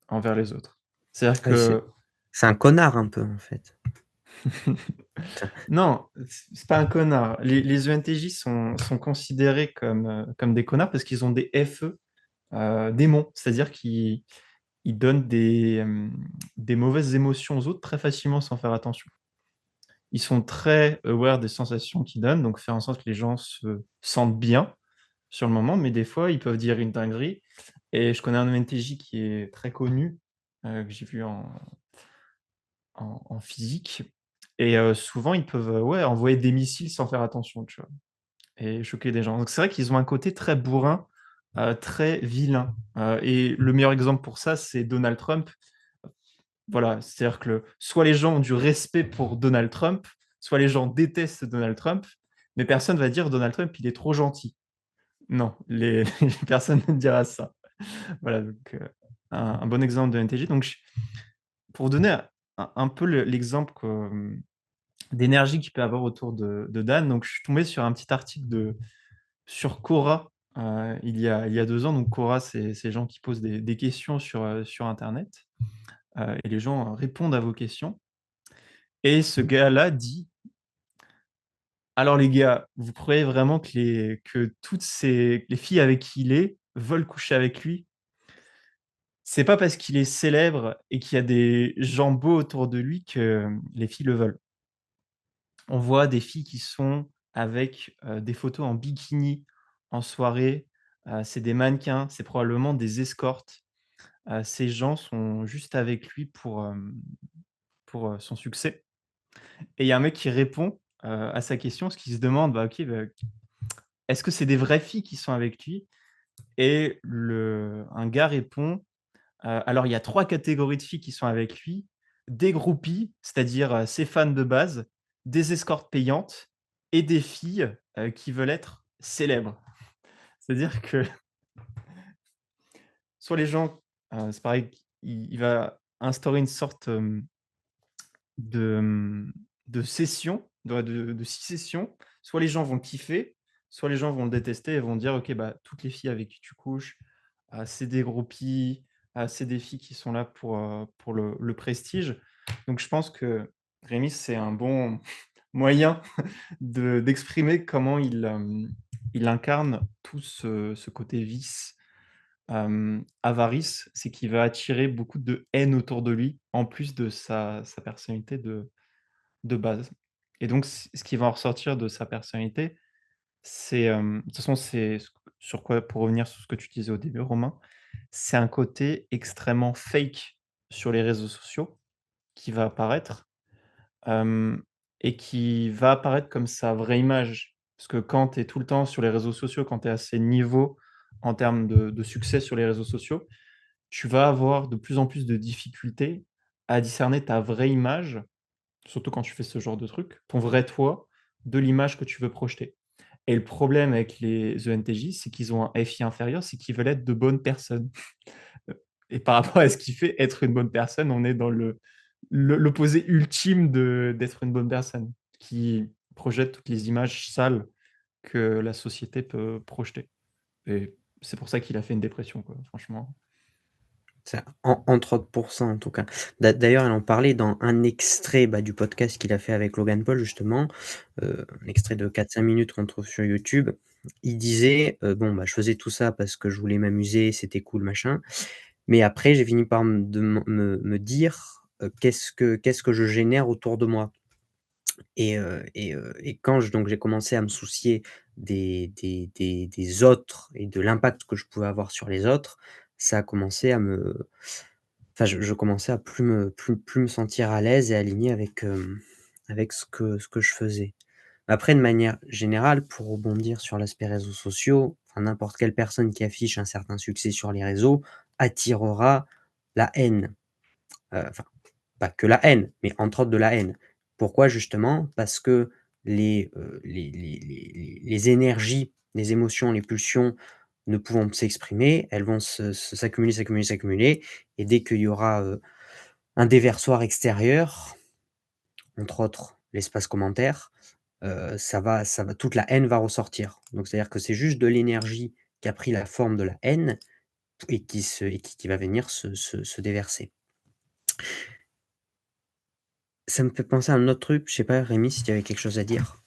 envers les autres. C'est-à-dire Ah oui, que c'est un connard un peu, en fait. non, c'est pas un connard. Les ENTJ sont considérés comme des connards parce qu'ils ont des FE, démons. C'est-à-dire qu'ils donnent des mauvaises émotions aux autres très facilement sans faire attention. Ils sont très aware des sensations qu'ils donnent, donc faire en sorte que les gens se sentent bien sur le moment, mais des fois, ils peuvent dire une dinguerie. Et je connais un ENTJ qui est très connu, que j'ai vu en physique. Et souvent, ils peuvent, ouais, envoyer des missiles sans faire attention, tu vois? Et choquer des gens. Donc c'est vrai qu'ils ont un côté très bourrin, très vilain. Et le meilleur exemple pour ça, c'est Donald Trump. Voilà, c'est-à-dire que soit les gens ont du respect pour Donald Trump, soit les gens détestent Donald Trump, mais personne va dire: «Donald Trump, il est trop gentil». Non, les personne ne dira ça. Voilà, donc un bon exemple de NTJ. Donc pour donner un peu l'exemple d'énergie qu'il peut avoir autour de Dan, donc je suis tombé sur un petit article sur Quora, il y a 2 ans. Donc Quora, c'est ces gens qui posent des questions sur internet, et les gens répondent à vos questions. Et ce gars-là dit: «Alors les gars, vous croyez vraiment que toutes les filles avec qui il est veulent coucher avec lui? C'est pas parce qu'il est célèbre et qu'il y a des gens beaux autour de lui que les filles le veulent. On voit des filles qui sont avec, des photos en bikini, en soirée, c'est des mannequins, c'est probablement des escortes. Ces gens sont juste avec lui pour, son succès». Et il y a un mec qui répond, à sa question, parce qu'il se demande: «Bah, OK, bah, est-ce que c'est des vraies filles qui sont avec lui?» Et un gars répond: Alors il y a 3 catégories de filles qui sont avec lui, des groupies, c'est-à-dire, ses fans de base, des escortes payantes et des filles, qui veulent être célèbres. C'est-à-dire que soit les gens, c'est pareil, il va instaurer une sorte, de, de session, de 6 sessions. Soit les gens vont kiffer, soit les gens vont le détester et vont dire: «OK, bah, toutes les filles avec qui tu couches, c'est des groupies, c'est des filles qui sont là pour le prestige». Donc je pense que Rémi, c'est un bon moyen d'exprimer comment il incarne tout ce côté vice, avarice. C'est qu'il va attirer beaucoup de haine autour de lui, en plus de sa personnalité de base. Et donc ce qui va en ressortir de sa personnalité, c'est, de toute façon, c'est sur quoi, pour revenir sur ce que tu disais au début, Romain, c'est un côté extrêmement fake sur les réseaux sociaux qui va apparaître, hem et qui va apparaître comme sa vraie image. Parce que quand tu es tout le temps sur les réseaux sociaux, quand tu es à ces niveaux en termes de succès sur les réseaux sociaux, tu vas avoir de plus en plus de difficultés à discerner ta vraie image, surtout quand tu fais ce genre de truc, ton vrai toi, de l'image que tu veux projeter. Et le problème avec les ENTJ, c'est qu'ils ont un FI inférieur, c'est qu'ils veulent être de bonnes personnes. Et par rapport à ce qui fait être une bonne personne, on est dans l'opposé ultime d'être une bonne personne, qui projette toutes les images sales que la société peut projeter. Et c'est pour ça qu'il a fait une dépression, quoi, franchement. Ça, entre autres pour ça, en tout cas. D'ailleurs, elle en parlait dans un extrait, bah, du podcast qu'il a fait avec Logan Paul, justement, un extrait de 4-5 minutes qu'on trouve sur YouTube. Il disait, «Bon, bah, je faisais tout ça parce que je voulais m'amuser, c'était cool, machin, mais après j'ai fini par me dire, qu'est-ce que je génère autour de moi?» Et quand j'ai commencé à me soucier des autres et de l'impact que je pouvais avoir sur les autres, ça a commencé à me enfin, je commençais à plus me sentir à l'aise et aligné avec ce que je faisais. Après, de manière générale, pour rebondir sur l'aspect réseaux sociaux, enfin, n'importe quelle personne qui affiche un certain succès sur les réseaux attirera la haine. Enfin, pas que la haine, mais entre autres de la haine. Pourquoi? Justement parce que les énergies, les émotions, les pulsions ne pouvant s'exprimer, elles vont s'accumuler, s'accumuler, s'accumuler, et dès qu'il y aura, un déversoir extérieur, entre autres l'espace commentaire, ça va toute la haine va ressortir. Donc c'est-à-dire que c'est juste de l'énergie qui a pris la forme de la haine et qui va venir se déverser. Ça me fait penser à un autre truc, je sais pas Rémi si tu avais quelque chose à dire?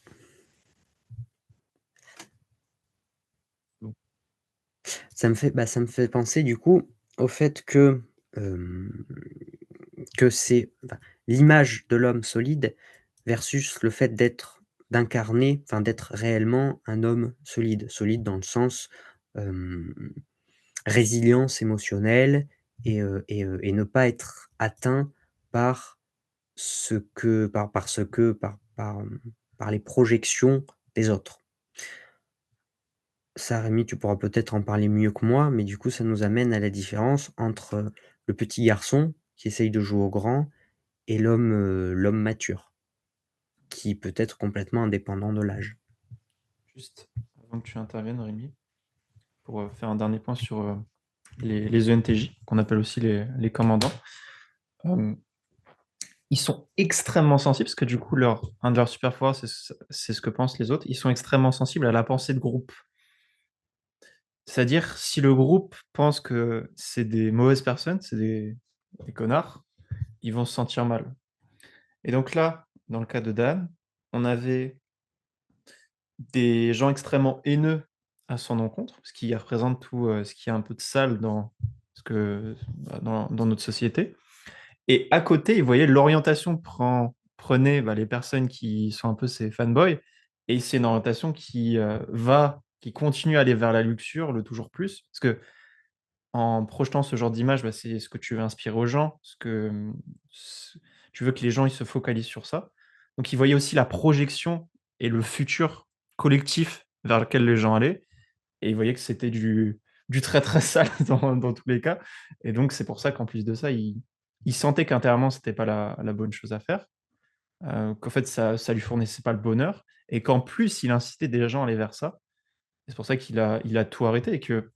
Bon. Ça me fait penser du coup au fait hem, que c'est enfin, l'image de l'homme solide versus le fait d'incarner, enfin d'être réellement un homme solide. Solide dans le sens, hem, résilience émotionnelle et ne pas être atteint par par les projections des autres. Ça, Rémi, tu pourras peut-être en parler mieux que moi, mais du coup, ça nous amène à la différence entre, le petit garçon qui essaye de jouer au grand et l'homme mature, qui peut être complètement indépendant de l'âge. Juste avant que tu interviennes, Rémi, pour faire un dernier point sur les ENTJ, qu'on appelle aussi les commandants. Euh, Ils sont extrêmement sensibles, parce que du coup, un de leurs super pouvoirs, c'est ce que pensent les autres. Ils sont extrêmement sensibles à la pensée de groupe. C'est-à-dire, si le groupe pense que c'est des mauvaises personnes, c'est des connards, ils vont se sentir mal. Et donc là, dans le cas de Dan, on avait des gens extrêmement haineux à son encontre, ce qui représente tout ce qui est un peu de sale dans notre société. Et à côté, il voyait l'orientation prenait les personnes qui sont un peu ces fanboys, et c'est une orientation qui continue à aller vers la luxure, le toujours plus. Parce que en projetant ce genre d'image, c'est ce que tu veux inspirer aux gens, tu veux que les gens ils se focalisent sur ça. Donc il voyait aussi la projection et le futur collectif vers lequel les gens allaient, et il voyait que c'était du très, très sale dans tous les cas, et donc c'est pour ça qu'en plus de ça, il sentait qu'intérieurement, c'était pas la bonne chose à faire, qu'en fait ça lui fournissait pas le bonheur, et qu'en plus il incitait des gens à aller vers ça. C'est pour ça qu'il a tout arrêté, et que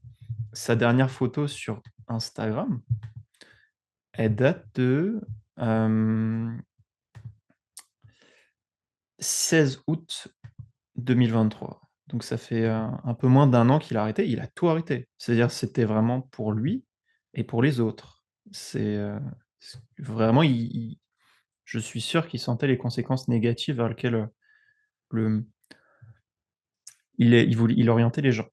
sa dernière photo sur Instagram, elle date de, hem, 16 août 2023. Donc ça fait, un peu moins d'un an qu'il a arrêté. Il a tout arrêté. C'est-à-dire, c'était vraiment pour lui et pour les autres. C vraiment, je suis sûr qu'il sentait les conséquences négatives vers lesquelles, le il orientait les gens.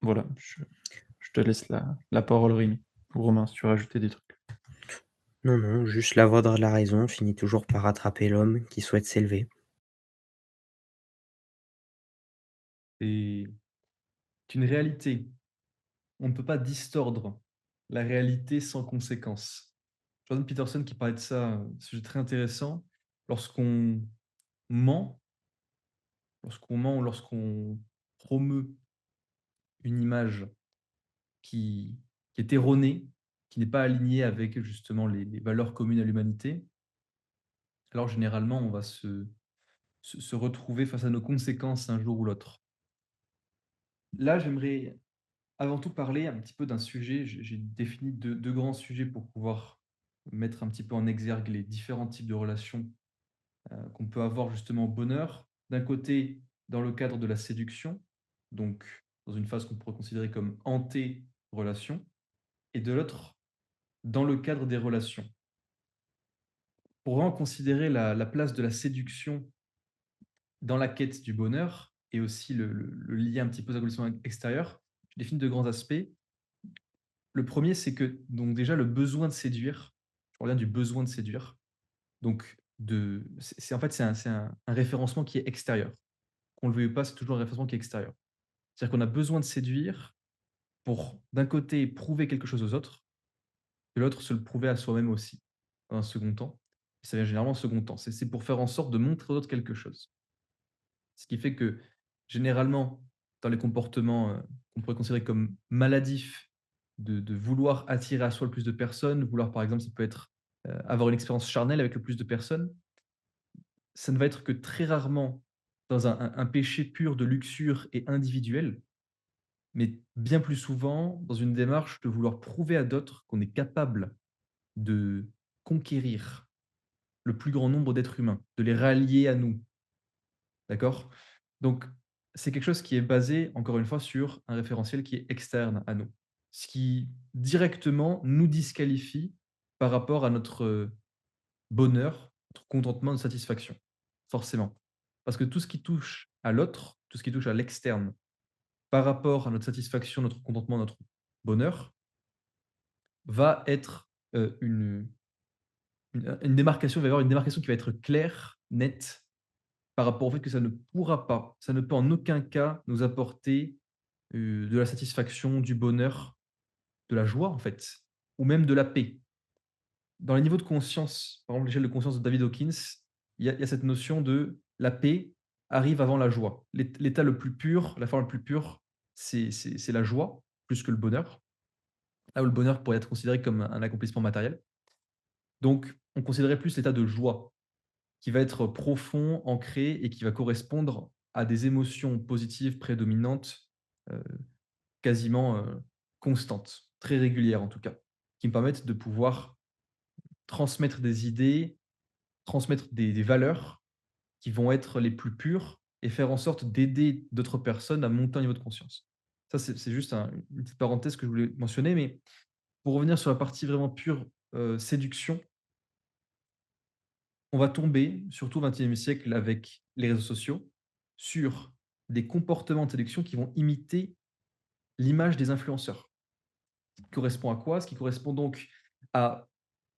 Voilà, je te laisse la parole, Rémi, ou Romain, si tu veux rajouter des trucs. Non, non, juste la voix de la raison finit toujours par rattraper l'homme qui souhaite s'élever. C'est une réalité. On ne peut pas distordre la réalité sans conséquence. Jordan Peterson qui parlait de ça, sujet très intéressant. Lorsqu'on ment, ou lorsqu'on promeut une image qui qui est erronée, qui n'est pas alignée avec justement les valeurs communes à l'humanité, alors généralement on va se retrouver face à nos conséquences un jour ou l'autre. Là, j'aimerais avant tout parler un petit peu d'un sujet. J'ai défini 2 grands sujets pour pouvoir mettre un petit peu en exergue les différents types de relations, qu'on peut avoir justement au bonheur. D'un côté, dans le cadre de la séduction, donc dans une phase qu'on pourrait considérer comme anté-relation, et de l'autre, dans le cadre des relations. Pour vraiment considérer la place de la séduction dans la quête du bonheur et aussi le lien un petit peu aux conditions extérieures, je définis 2 grands aspects. Le premier, c'est que donc déjà le besoin de séduire, je reviens du besoin de séduire, donc c'est en fait c'est un référencement qui est extérieur. Qu'on le veuille ou pas, c'est toujours un référencement qui est extérieur. C'est-à-dire qu'on a besoin de séduire pour, d'un côté, prouver quelque chose aux autres, de l'autre, se le prouver à soi-même aussi, dans un second temps. Et ça vient généralement en second temps. C'est pour faire en sorte de montrer aux autres quelque chose. Ce qui fait que, généralement, dans les comportements, qu'on pourrait considérer comme maladifs, de vouloir attirer à soi le plus de personnes, vouloir, par exemple, ça peut être, avoir une expérience charnelle avec le plus de personnes, ça ne va être que très rarement dans un péché pur de luxure et individuel, mais bien plus souvent dans une démarche de vouloir prouver à d'autres qu'on est capable de conquérir le plus grand nombre d'êtres humains, de les rallier à nous, d'accord? Donc c'est quelque chose qui est basé, encore une fois, sur un référentiel qui est externe à nous. Ce qui directement nous disqualifie par rapport à notre, bonheur, notre contentement, notre satisfaction, forcément. Parce que tout ce qui touche à l'autre, tout ce qui touche à l'externe, par rapport à notre satisfaction, notre contentement, notre bonheur, va être, une démarcation, il va y avoir une démarcation qui va être claire, nette, par rapport au fait que ça ne pourra pas, ça ne peut en aucun cas nous apporter, de la satisfaction, du bonheur, de la joie en fait, ou même de la paix. Dans les niveaux de conscience, par exemple l'échelle de conscience de David Hawkins, il y a cette notion de la paix arrive avant la joie. L'état le plus pur, la forme la plus pure, c'est la joie, plus que le bonheur. Là où le bonheur pourrait être considéré comme un accomplissement matériel. Donc on considérait plus l'état de joie, qui va être profond, ancré et qui va correspondre à des émotions positives prédominantes, heu, quasiment, constantes, très régulières en tout cas, qui me permettent de pouvoir transmettre des idées, transmettre des valeurs qui vont être les plus pures et faire en sorte d'aider d'autres personnes à monter un niveau de conscience. Ça, c'est juste une petite parenthèse que je voulais mentionner, mais pour revenir sur la partie vraiment pure, séduction, on va tomber, surtout au XXIe siècle avec les réseaux sociaux, sur des comportements de séduction qui vont imiter l'image des influenceurs. Ce qui correspond à quoi? Ce qui correspond donc à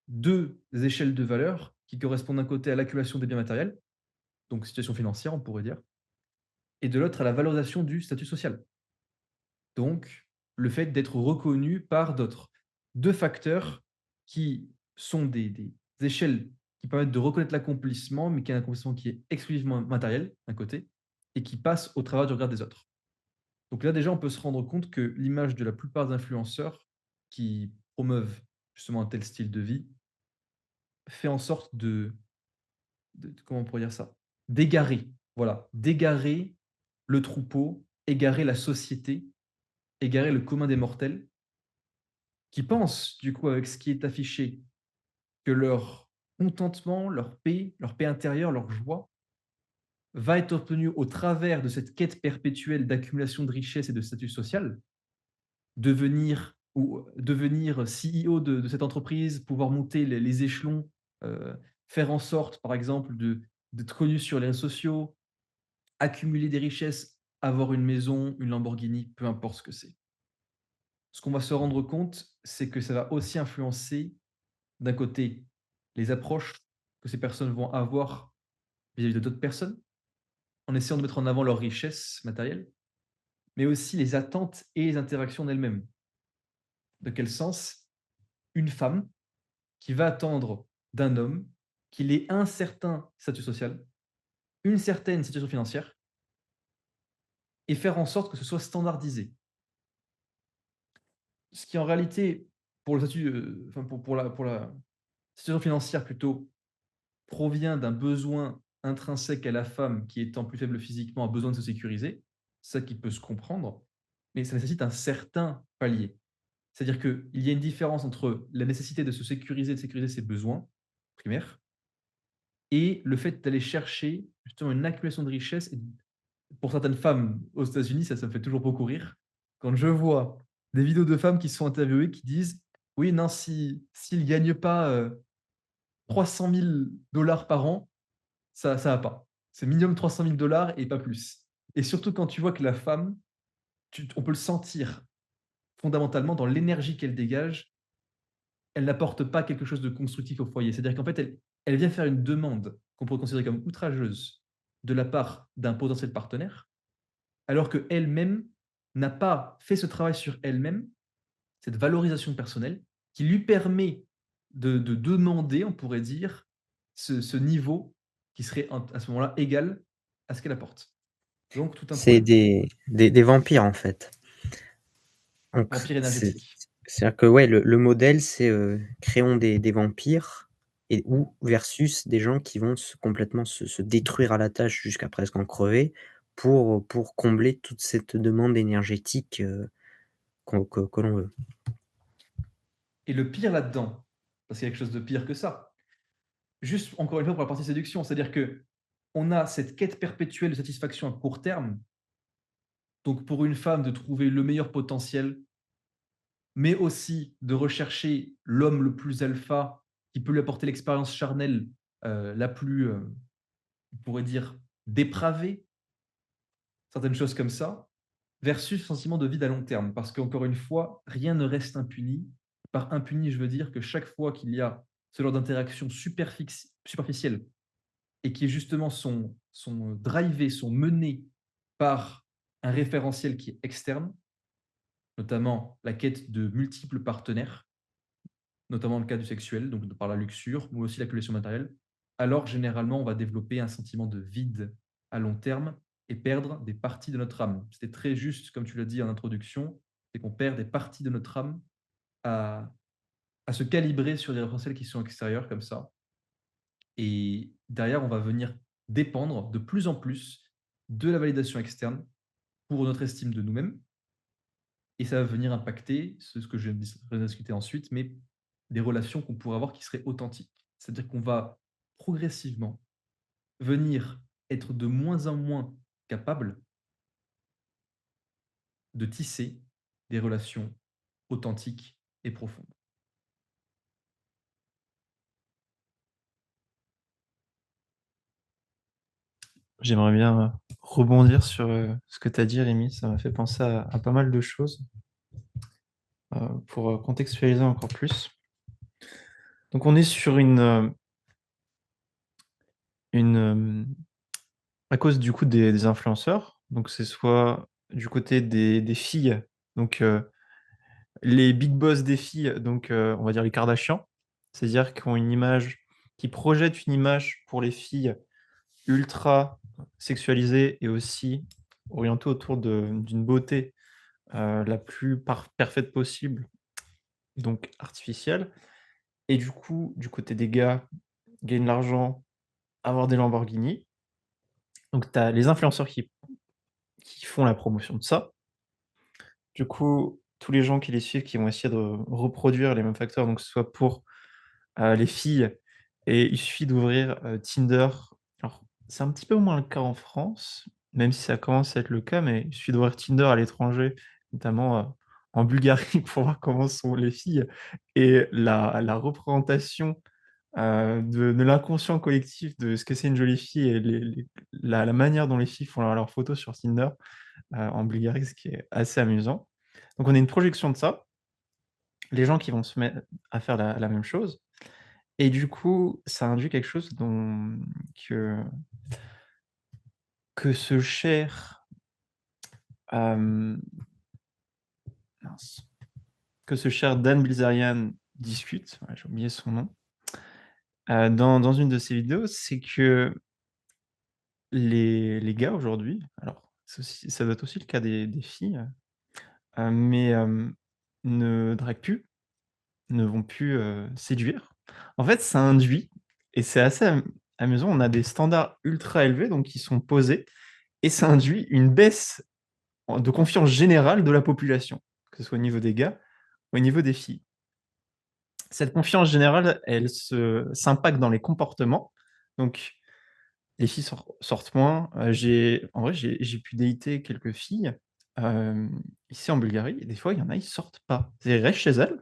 2 échelles de valeurs qui correspondent d'un côté à l'accumulation des biens matériels, donc situation financière, on pourrait dire, et de l'autre à la valorisation du statut social. Donc, le fait d'être reconnu par d'autres. 2 facteurs qui sont des échelles qui permettent de reconnaître l'accomplissement, mais qui est un accomplissement qui est exclusivement matériel, d'un côté, et qui passe au travers du regard des autres. Donc là, déjà, on peut se rendre compte que l'image de la plupart des influenceurs qui promeuvent justement un tel style de vie fait en sorte comment on pourrait dire ça? D'égarer, voilà, d'égarer le troupeau, égarer la société, égarer le commun des mortels, qui pensent, du coup, avec ce qui est affiché, que leur contentement, leur paix intérieure, leur joie, va être obtenue au travers de cette quête perpétuelle d'accumulation de richesses et de statut social, devenir CEO de cette entreprise, pouvoir monter les échelons, faire en sorte, par exemple, d'être connu sur les réseaux sociaux, accumuler des richesses, avoir une maison, une Lamborghini, peu importe ce que c'est. Ce qu'on va se rendre compte, c'est que ça va aussi influencer, d'un côté, les approches que ces personnes vont avoir vis-à-vis de d'autres personnes, en essayant de mettre en avant leurs richesses matérielles, mais aussi les attentes et les interactions d'elles-mêmes. De quel sens? Une femme qui va attendre d'un homme qu'il ait un certain statut social, une certaine situation financière et faire en sorte que ce soit standardisé. Ce qui en réalité, pour le statut, enfin pour la situation financière plutôt, provient d'un besoin intrinsèque à la femme qui étant plus faible physiquement a besoin de se sécuriser, ça qui peut se comprendre, mais ça nécessite un certain palier. C'est-à-dire qu'il y a une différence entre la nécessité de se sécuriser, de sécuriser ses besoins primaires et le fait d'aller chercher justement une accumulation de richesses et pour certaines femmes aux États-Unis, ça me fait toujours beaucoup rire. Quand je vois des vidéos de femmes qui se sont interviewées qui disent: «Oui, non, s'ils ne gagnent pas, 300 000 par an, ça va pas. C'est minimum 300 000 et pas plus». Et surtout quand tu vois que la femme, on peut le sentir fondamentalement dans l'énergie qu'elle dégage, elle n'apporte pas quelque chose de constructif au foyer. C'est-à-dire qu'en fait, elle vient faire une demande qu'on pourrait considérer comme outrageuse de la part d'un potentiel partenaire, alors qu'elle-même n'a pas fait ce travail sur elle-même, cette valorisation personnelle, qui lui permet de demander, on pourrait dire, ce niveau qui serait à ce moment-là égal à ce qu'elle apporte. Donc tout un C'est problème. des vampires, en fait. Donc Vampire c'est énergétique. c'est-à-dire que, ouais, le modèle, c'est, créons des vampires et ou versus des gens qui vont complètement se détruire à la tâche jusqu'à presque en crever pour combler toute cette demande énergétique, que l'on veut. Et le pire là-dedans, parce qu'il y a quelque chose de pire que ça, juste encore une fois pour la partie séduction, c'est-à-dire que on a cette quête perpétuelle de satisfaction à court terme, donc pour une femme de trouver le meilleur potentiel, mais aussi de rechercher l'homme le plus alpha qui peut lui apporter l'expérience charnelle, la plus, on pourrait dire dépravée, certaines choses comme ça, versus le sentiment de vide à long terme. Parce qu'encore une fois, rien ne reste impuni. Par impuni, je veux dire que chaque fois qu'il y a ce genre d'interaction superficielle et qui justement sont drivés, sont menés par un référentiel qui est externe, notamment la quête de multiples partenaires, notamment le cas du sexuel, donc par la luxure, mais aussi l'accumulation matérielle, alors généralement on va développer un sentiment de vide à long terme et perdre des parties de notre âme. C'était très juste, comme tu l'as dit en introduction, c'est qu'on perd des parties de notre âme à, à se calibrer sur des référentiels qui sont extérieurs comme ça. Et derrière, on va venir dépendre de plus en plus de la validation externe pour notre estime de nous-mêmes. Et ça va venir impacter ce que je vais discuter ensuite, mais des relations qu'on pourrait avoir qui seraient authentiques. C'est-à-dire qu'on va progressivement venir être de moins en moins capable de tisser des relations authentiques et profondes. J'aimerais bien rebondir sur ce que tu as dit, Rémi. Ça m'a fait penser à pas mal de choses pour contextualiser encore plus. Donc, on est sur à cause du coup des influenceurs, donc c'est soit du côté des filles, donc les big boss des filles, donc on va dire les Kardashians, c'est-à-dire qui ont une image, qui projettent une image pour les filles ultra sexualisée et aussi orientée autour d'une beauté la plus parfaite possible, donc artificielle. Et du coup, du côté des gars, gagner de l'argent, avoir des Lamborghini. Donc tu as les influenceurs qui font la promotion de ça. Du coup, tous les gens qui les suivent, qui vont essayer de reproduire les mêmes facteurs, donc que ce soit pour les filles, et il suffit d'ouvrir Tinder. Alors, c'est un petit peu moins le cas en France, même si ça commence à être le cas, mais il suffit d'ouvrir Tinder à l'étranger, notamment en Bulgarie, pour voir comment sont les filles. Et la représentation de l'inconscient collectif de ce que c'est une jolie fille et la manière dont les filles font leurs photos sur Tinder en Bulgarie, ce qui est assez amusant. Donc on a une projection de ça, les gens qui vont se mettre à faire la même chose, et du coup, ça induit quelque chose que, que ce cher, euh, mince, que ce cher Dan Bilzerian discute, ouais, j'ai oublié son nom, dans une de ses vidéos, c'est que les gars aujourd'hui, alors ça doit être aussi le cas des filles, mais ne draguent plus, ne vont plus séduire. En fait, ça induit, et c'est assez amusant, on a des standards ultra élevés, donc qui sont posés, et ça induit une baisse de confiance générale de la population, que ce soit au niveau des gars ou au niveau des filles. Cette confiance générale, elle s'impacte dans les comportements. Donc, les filles sortent moins. En vrai, j'ai pu dater quelques filles ici en Bulgarie, et des fois, il y en a, ils sortent pas. Ils restent chez elles,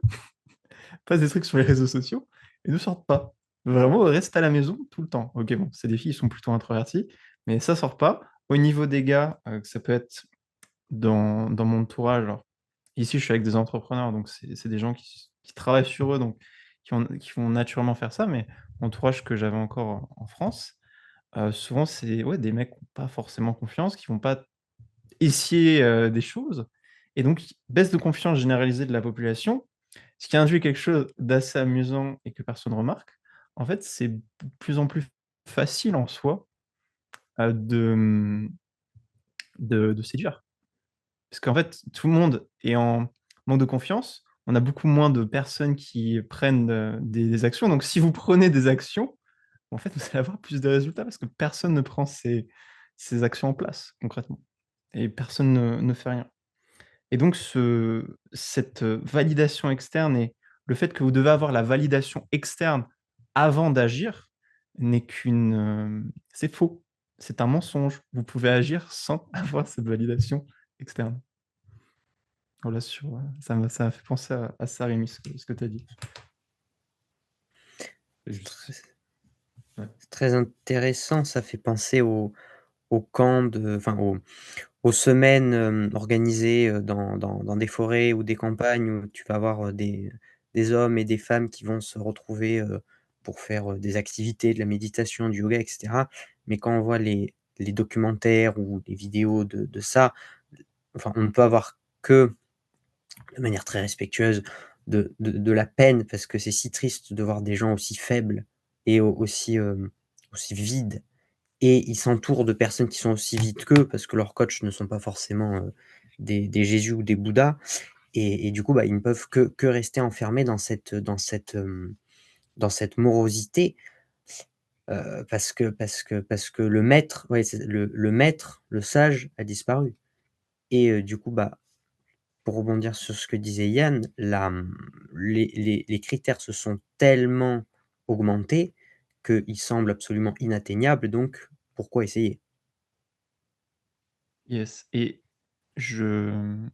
passent des trucs sur les réseaux sociaux, et ne sortent pas. Vraiment, elles restent à la maison tout le temps. Ok, bon, c'est des filles, ils sont plutôt introverties, mais ça sort pas. Au niveau des gars, ça peut être dans mon entourage. Alors, ici, je suis avec des entrepreneurs, donc c'est des gens qui travaillent sur eux, donc qui vont naturellement faire ça, mais mon entourage que j'avais encore en France, souvent, c'est ouais, des mecs qui n'ont pas forcément confiance, qui vont pas essayer des choses, et donc baisse de confiance généralisée de la population, ce qui induit quelque chose d'assez amusant et que personne ne remarque. En fait, c'est de plus en plus facile en soi de séduire. Parce qu'en fait, tout le monde est en manque de confiance. On a beaucoup moins de personnes qui prennent des actions. Donc, si vous prenez des actions, en fait, vous allez avoir plus de résultats parce que personne ne prend ces ces actions en place concrètement et personne ne fait rien. Et donc cette validation externe et le fait que vous devez avoir la validation externe avant d'agir n'est c'est faux. C'est un mensonge. Vous pouvez agir sans avoir cette validation externe. Voilà ça m'a fait penser à ça Rémi, ce que tu as dit. C'est C'est juste. très Ouais. c'est très intéressant, ça fait penser au camp de enfin, aux semaines, organisées, dans des forêts ou des campagnes où tu vas avoir, des hommes et des femmes qui vont se retrouver, pour faire, des activités, de la méditation, du yoga et cetera. Mais quand on voit les documentaires ou les vidéos de ça, enfin, on ne peut avoir que, de manière très respectueuse, de la peine parce que c'est si triste de voir des gens aussi faibles et aussi, aussi vides et ils s'entourent de personnes qui sont aussi vides qu'eux, parce que leurs coachs ne sont pas forcément, des Jésus ou des Bouddhas et du coup, bah, ils ne peuvent que rester enfermés dans cette morosité, parce que le maître, ouais, c'est le maître, le sage a disparu et du coup, bah, pour rebondir sur ce que disait Yann, les critères se sont tellement augmentés qu'ils semblent absolument inatteignables, donc pourquoi essayer? Yes et je,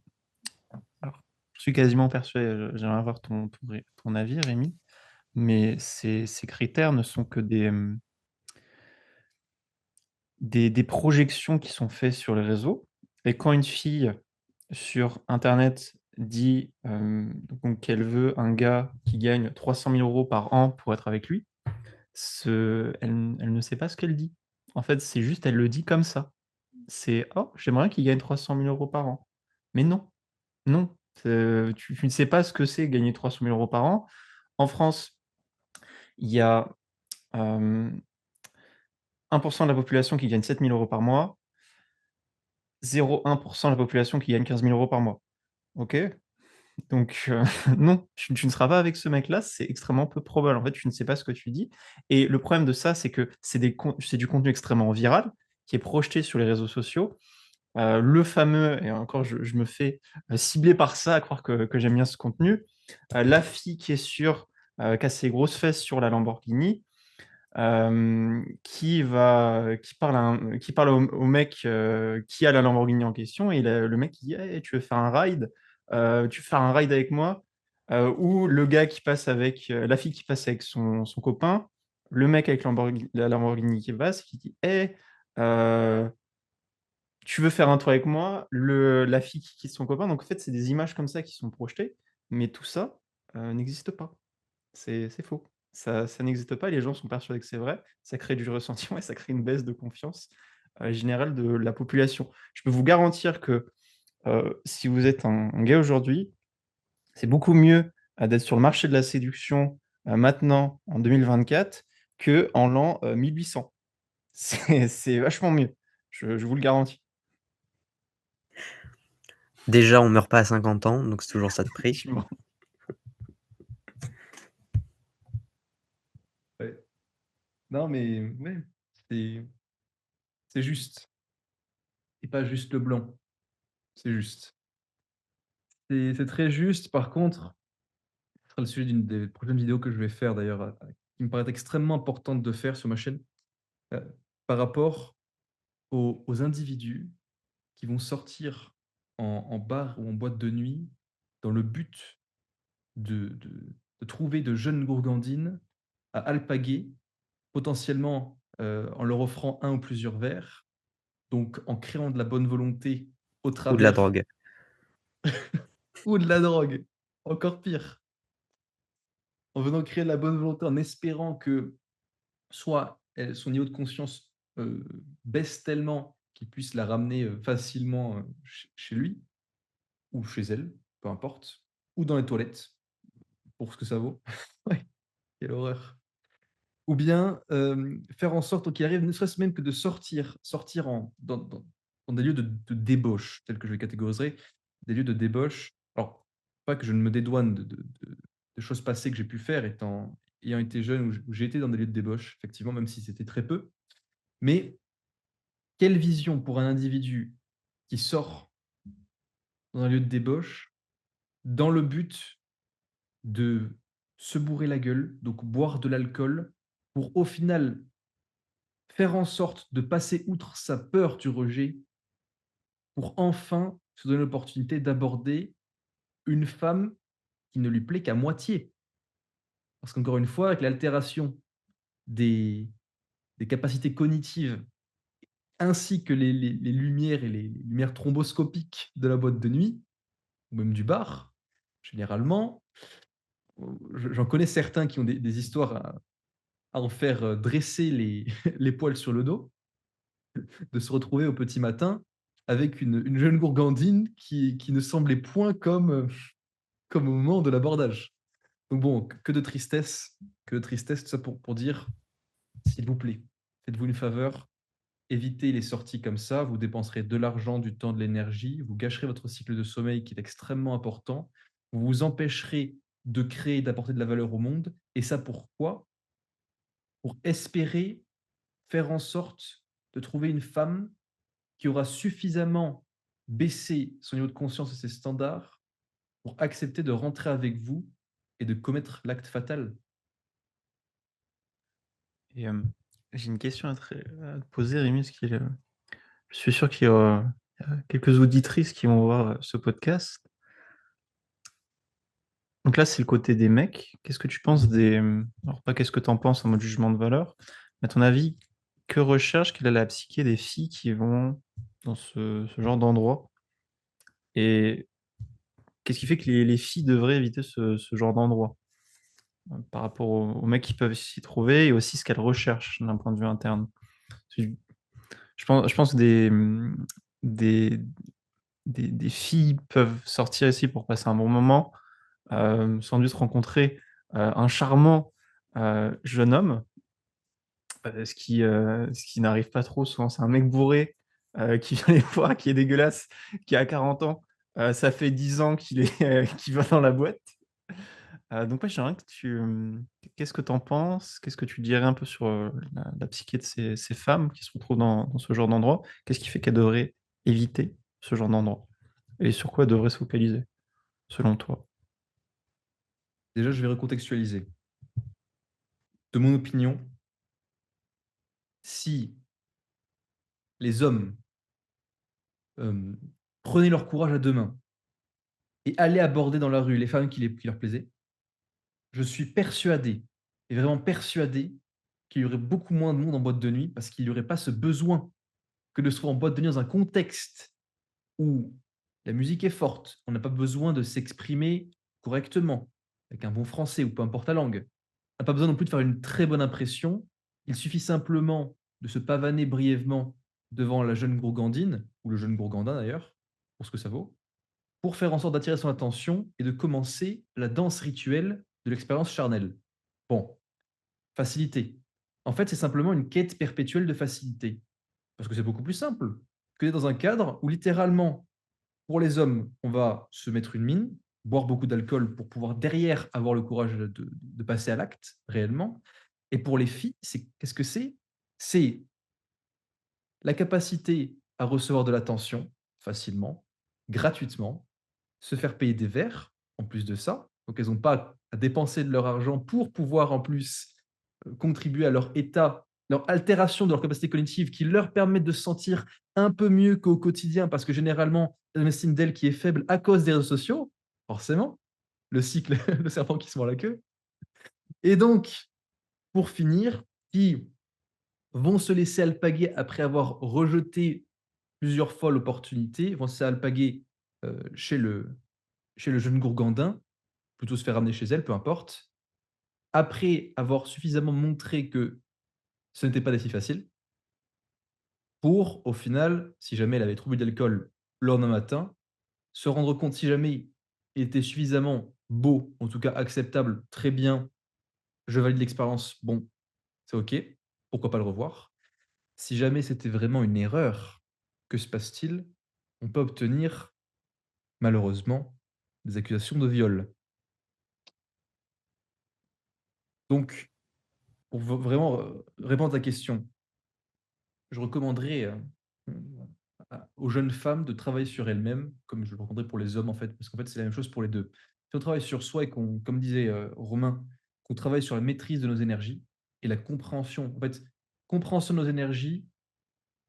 alors, je suis quasiment persuadé, j'aimerais avoir ton avis Rémi, mais ces critères ne sont que des projections qui sont faites sur les réseaux et quand une fille sur internet dit, donc qu'elle veut un gars qui gagne 300 000 € par an pour être avec lui, elle ne sait pas ce qu'elle dit. En fait, c'est juste elle le dit comme ça. C'est: «Oh, j'aimerais qu'il gagne 300 000 € par an». Mais non, non, tu ne sais pas ce que c'est gagner 300 000 € par an. En France, il y a, hem, 1 de la population qui gagne 7 000 € par mois, 0,1 de la population qui gagne 15 000 € par mois. OK? Donc non, tu ne seras pas avec ce mec-là, c'est extrêmement peu probable. En fait, tu ne sais pas ce que tu dis et le problème de ça, c'est que c'est du contenu extrêmement viral qui est projeté sur les réseaux sociaux. Le fameux et encore je me fais, cibler par ça, à croire que j'aime bien ce contenu. La fille qui est qui a ses grosses fesses sur la Lamborghini, qui parle au mec, qui a la Lamborghini en question et le mec il dit: «Hey, tu veux faire un ride? Tu veux faire un ride avec moi?» Ou le gars qui passe avec, la fille qui passe avec son copain, le mec avec la Lamborghini qui passe, qui dit: «Hey, heu, tu veux faire un tour avec moi?» La fille qui quitte son copain. Donc en fait, c'est des images comme ça qui sont projetées, mais tout ça, n'existe pas. C'est faux. Ça n'existe pas, les gens sont persuadés que c'est vrai, ça crée du ressentiment et ça crée une baisse de confiance, générale de la population. Je peux vous garantir que, si vous êtes un gars aujourd'hui, c'est beaucoup mieux, d'être sur le marché de la séduction, maintenant en 2024 qu'en l'an, 1800. C'est vachement mieux, je vous le garantis. Déjà, on meurt pas à 50 ans, donc c'est toujours ça de prix. Effectivement. Ouais. Non, mais ouais, c'est c'est juste. Et pas juste le blanc, c'est juste. C'est très juste. Par contre, ce sera le sujet d'une des prochaines vidéos que je vais faire d'ailleurs, qui me paraît extrêmement importante de faire sur ma chaîne, heu, par rapport aux individus qui vont sortir en bar ou en boîte de nuit dans le but de trouver de jeunes gourgandines à alpaguer, potentiellement, en leur offrant un ou plusieurs verres, donc en créant de la bonne volonté au Ou de la travers drogue. ou de la drogue, encore pire. En venant créer de la bonne volonté, en espérant que soit son niveau de conscience, baisse tellement qu'il puisse la ramener, facilement, chez lui ou chez elle, peu importe, ou dans les toilettes, pour ce que ça vaut. Ouais, quelle horreur. Ou bien, faire en sorte qu'il arrive ne serait-ce même que de sortir dans des lieux de débauche, tels que je les catégoriserais, des lieux de débauche. Alors, pas que je ne me dédouane de choses passées que j'ai pu faire ayant été jeune où j'ai été dans des lieux de débauche, effectivement, même si c'était très peu. Mais quelle vision pour un individu qui sort dans un lieu de débauche dans le but de se bourrer la gueule, donc boire de l'alcool, pour au final faire en sorte de passer outre sa peur du rejet, pour enfin se donner l'opportunité d'aborder une femme qui ne lui plaît qu'à moitié. Parce qu'encore une fois, avec l'altération des des capacités cognitives, ainsi que les lumières et les lumières thromboscopiques de la boîte de nuit, ou même du bar, généralement, j'en connais certains qui ont des histoires à en faire, dresser les les poils sur le dos, de se retrouver au petit matin avec une jeune gourgandine qui ne semblait point comme, comme au moment de l'abordage. Donc bon, que de tristesse, tout ça pour dire: «S'il vous plaît, faites-vous une faveur, évitez les sorties comme ça, vous dépenserez de l'argent, du temps, de l'énergie, vous gâcherez votre cycle de sommeil qui est extrêmement important, vous vous empêcherez de créer et d'apporter de la valeur au monde et ça pourquoi? Pour espérer faire en sorte de trouver une femme qui aura suffisamment baissé son niveau de conscience et ses standards pour accepter de rentrer avec vous et de commettre l'acte fatal». Et j'ai une question à te poser, Rémi, parce je suis sûr qu'il y aura quelques auditrices qui vont voir ce podcast. Donc là, c'est le côté des mecs. Qu'est-ce que tu penses alors pas qu'est-ce que tu en penses en mode jugement de valeur, mais à ton avis, que recherche, quelle est la psyché des filles qui vont dans ce genre d'endroit? Et qu'est-ce qui fait que les filles devraient éviter ce genre d'endroit? Par rapport aux mecs qui peuvent s'y trouver et aussi ce qu'elles recherchent d'un point de vue interne. Parce que je pense que des des filles peuvent sortir ici pour passer un bon moment, sans doute rencontrer, un charmant, jeune homme, ce qui n'arrive pas trop souvent. C'est un mec bourré, qui vient les voir, qui est dégueulasse, qui a 40 ans, ça fait 10 ans qu'il est, qu'il va dans la boîte. Donc ouais, j'aimerais que qu'est-ce que tu en penses? Qu'est-ce que tu dirais un peu sur, la psyché de ces femmes qui se retrouvent dans ce genre d'endroit? Qu'est-ce qui fait qu'elles devraient éviter ce genre d'endroit? Et sur quoi elles devraient se focaliser, selon toi? Déjà, je vais recontextualiser. De mon opinion, si les hommes, hem, prenaient leur courage à 2 mains et allaient aborder dans la rue les femmes qui leur plaisaient, je suis persuadé et vraiment persuadé qu'il y aurait beaucoup moins de monde en boîte de nuit parce qu'il n'y aurait pas ce besoin que de se trouver en boîte de nuit dans un contexte où la musique est forte, on n'a pas besoin de s'exprimer correctement, avec un bon français ou peu importe la langue. On n'a pas besoin non plus de faire une très bonne impression. Il suffit simplement de se pavaner brièvement devant la jeune gourgandine, ou le jeune gourgandin d'ailleurs, pour ce que ça vaut, pour faire en sorte d'attirer son attention et de commencer la danse rituelle de l'expérience charnelle. Bon, facilité. En fait, c'est simplement une quête perpétuelle de facilité. Parce que c'est beaucoup plus simple que d'être dans un cadre où littéralement, pour les hommes, on va se mettre une mine, boire beaucoup d'alcool pour pouvoir derrière avoir le courage de passer à l'acte réellement. Et pour les filles, c'est qu'est-ce que c'est? C'est la capacité à recevoir de l'attention facilement, gratuitement, se faire payer des verres en plus de ça. Donc elles n'ont pas à dépenser de leur argent pour pouvoir en plus, contribuer à leur état, leur altération de leur capacité cognitive qui leur permettent de se sentir un peu mieux qu'au quotidien parce que généralement, elles ont une estime d'elles qui est faible à cause des réseaux sociaux, forcément, le cycle, le serpent qui se mord la queue et donc pour finir, qui vont se laisser alpaguer après avoir rejeté plusieurs fois l'opportunité, vont se laisser alpaguer, chez le jeune gourgandin, plutôt se faire ramener chez elle, peu importe. Après avoir suffisamment montré que ce n'était pas des filles faciles, pour au final, si jamais elle avait trop bu d'alcool le lendemain matin, se rendre compte si jamais il était suffisamment beau, en tout cas acceptable, très bien, je valide l'expérience, bon, c'est OK, pourquoi pas le revoir? Si jamais c'était vraiment une erreur, que se passe-t-il? On peut obtenir, malheureusement, des accusations de viol. Donc, pour vraiment, répondre à ta question, je recommanderais, aux jeunes femmes de travailler sur elles-mêmes, comme je le recommanderais pour les hommes en fait, parce qu'en fait c'est la même chose pour les deux. Si on travaille sur soi et qu'on, comme disait Romain, qu'on travaille sur la maîtrise de nos énergies et la compréhension, en fait, compréhension de nos énergies,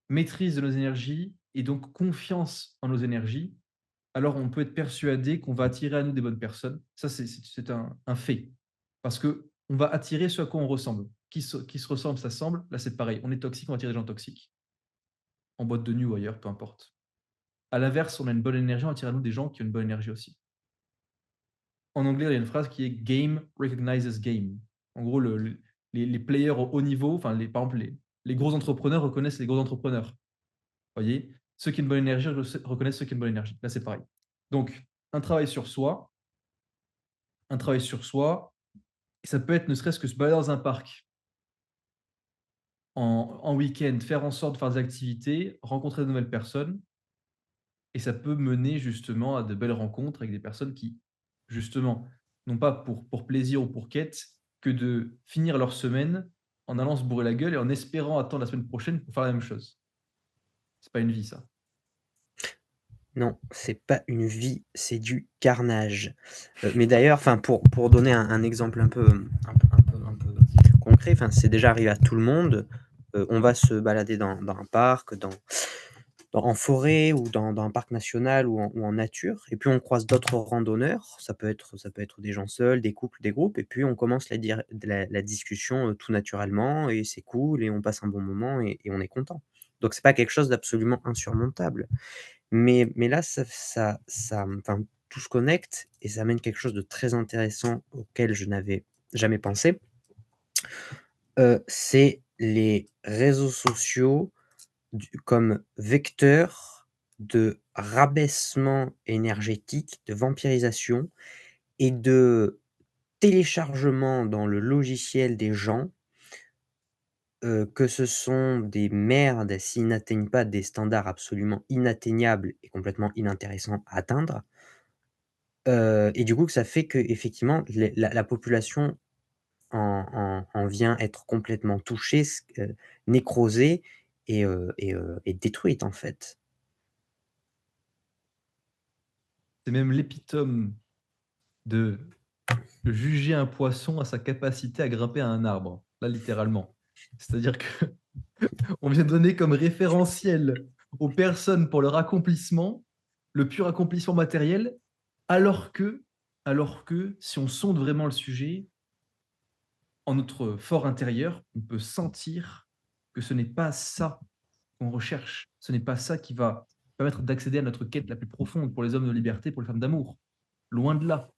maîtrise de nos énergies et donc confiance en nos énergies, alors on peut être persuadé qu'on va attirer à nous des bonnes personnes. Ça, c'est un fait. Parce que on va attirer ce à quoi on ressemble. Qui se ressemble, ça semble. Là, c'est pareil. On est toxique, on va attirer des gens toxiques. En boîte de nuit ou ailleurs, peu importe. À l'inverse, on a une bonne énergie, on attire à nous des gens qui ont une bonne énergie aussi. En anglais, il y a une phrase qui est game recognizes game. En gros, les players au haut niveau, enfin, par exemple, les gros entrepreneurs reconnaissent les gros entrepreneurs. Vous voyez, ceux qui ont une bonne énergie reconnaissent ceux qui ont une bonne énergie. Là, c'est pareil. Donc, un travail sur soi, et ça peut être ne serait-ce que se balader dans un parc en week-end, faire en sorte de faire des activités, rencontrer de nouvelles personnes, et ça peut mener justement à de belles rencontres avec des personnes qui, justement, n'ont pas pour plaisir ou pour quête que de finir leur semaine en allant se bourrer la gueule et en espérant attendre la semaine prochaine pour faire la même chose. C'est pas une vie, ça. Non, c'est pas une vie, c'est du carnage. Mais d'ailleurs, enfin, pour donner un exemple un peu concret, enfin, c'est déjà arrivé à tout le monde. On va se balader dans un parc, en forêt ou dans un parc national ou en nature, et puis on croise d'autres randonneurs. Ça peut être des gens seuls, des couples, des groupes, et puis on commence la discussion tout naturellement, et c'est cool, et on passe un bon moment, et on est content. Donc c'est pas quelque chose d'absolument insurmontable. Mais là, enfin, tout se connecte et ça amène quelque chose de très intéressant auquel je n'avais jamais pensé. C'est les réseaux sociaux comme vecteur de rabaissement énergétique, de vampirisation et de téléchargement dans le logiciel des gens, que ce sont des merdes s'ils n'atteignent pas des standards absolument inatteignables et complètement inintéressants à atteindre. Et du coup, que ça fait qu'effectivement, la population en vient être complètement touchée, nécrosée et détruite, en fait. C'est même l'épitome de juger un poisson à sa capacité à grimper à un arbre, là, littéralement. C'est-à-dire que on vient donner comme référentiel aux personnes pour leur accomplissement, le pur accomplissement matériel, alors que alors que si on sonde vraiment le sujet, en notre fort intérieur, on peut sentir que ce n'est pas ça qu'on recherche. Ce n'est pas ça qui va permettre d'accéder à notre quête la plus profonde pour les hommes de liberté, pour les femmes d'amour. Loin de là.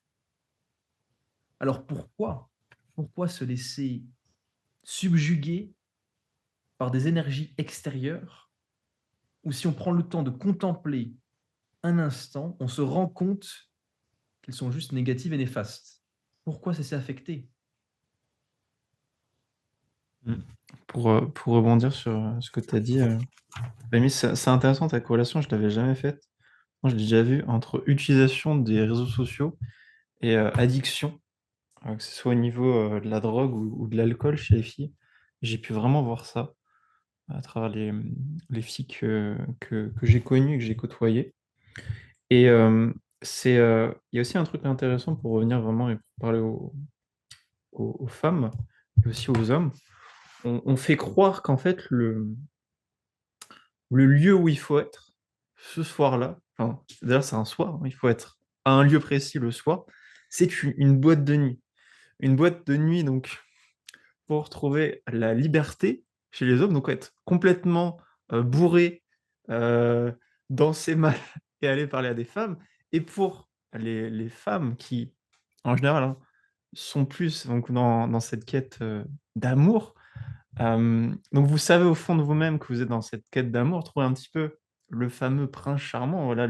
Alors pourquoi se laisser subjuguer par des énergies extérieures ou si on prend le temps de contempler un instant, on se rend compte qu'elles sont juste négatives et néfastes. Pourquoi ça s'est affecté? Mmh. Pour rebondir sur, ce que tu as dit, Rémi, c'est intéressant ta corrélation, je l'avais jamais faite. Moi, je l'ai déjà vu entre utilisation des réseaux sociaux et addiction, que ce soit au niveau, de la drogue ou de l'alcool chez les filles. J'ai pu vraiment voir ça à travers les filles que j'ai connues, que j'ai côtoyées et il y a aussi un truc intéressant pour revenir vraiment et pour parler aux femmes et aussi aux hommes. On fait croire qu'en fait le lieu où il faut être, ce soir-là, enfin, d'ailleurs c'est un soir, hein, il faut être à un lieu précis le soir, c'est une boîte de nuit. Une boîte de nuit donc pour retrouver la liberté chez les hommes, donc être complètement, bourré, heu, danser mal et aller parler à des femmes et pour les femmes qui, en général, hein, sont plus donc dans cette quête, d'amour. Donc vous savez au fond de vous-même que vous êtes dans cette quête d'amour, trouver un petit peu le fameux prince charmant, voilà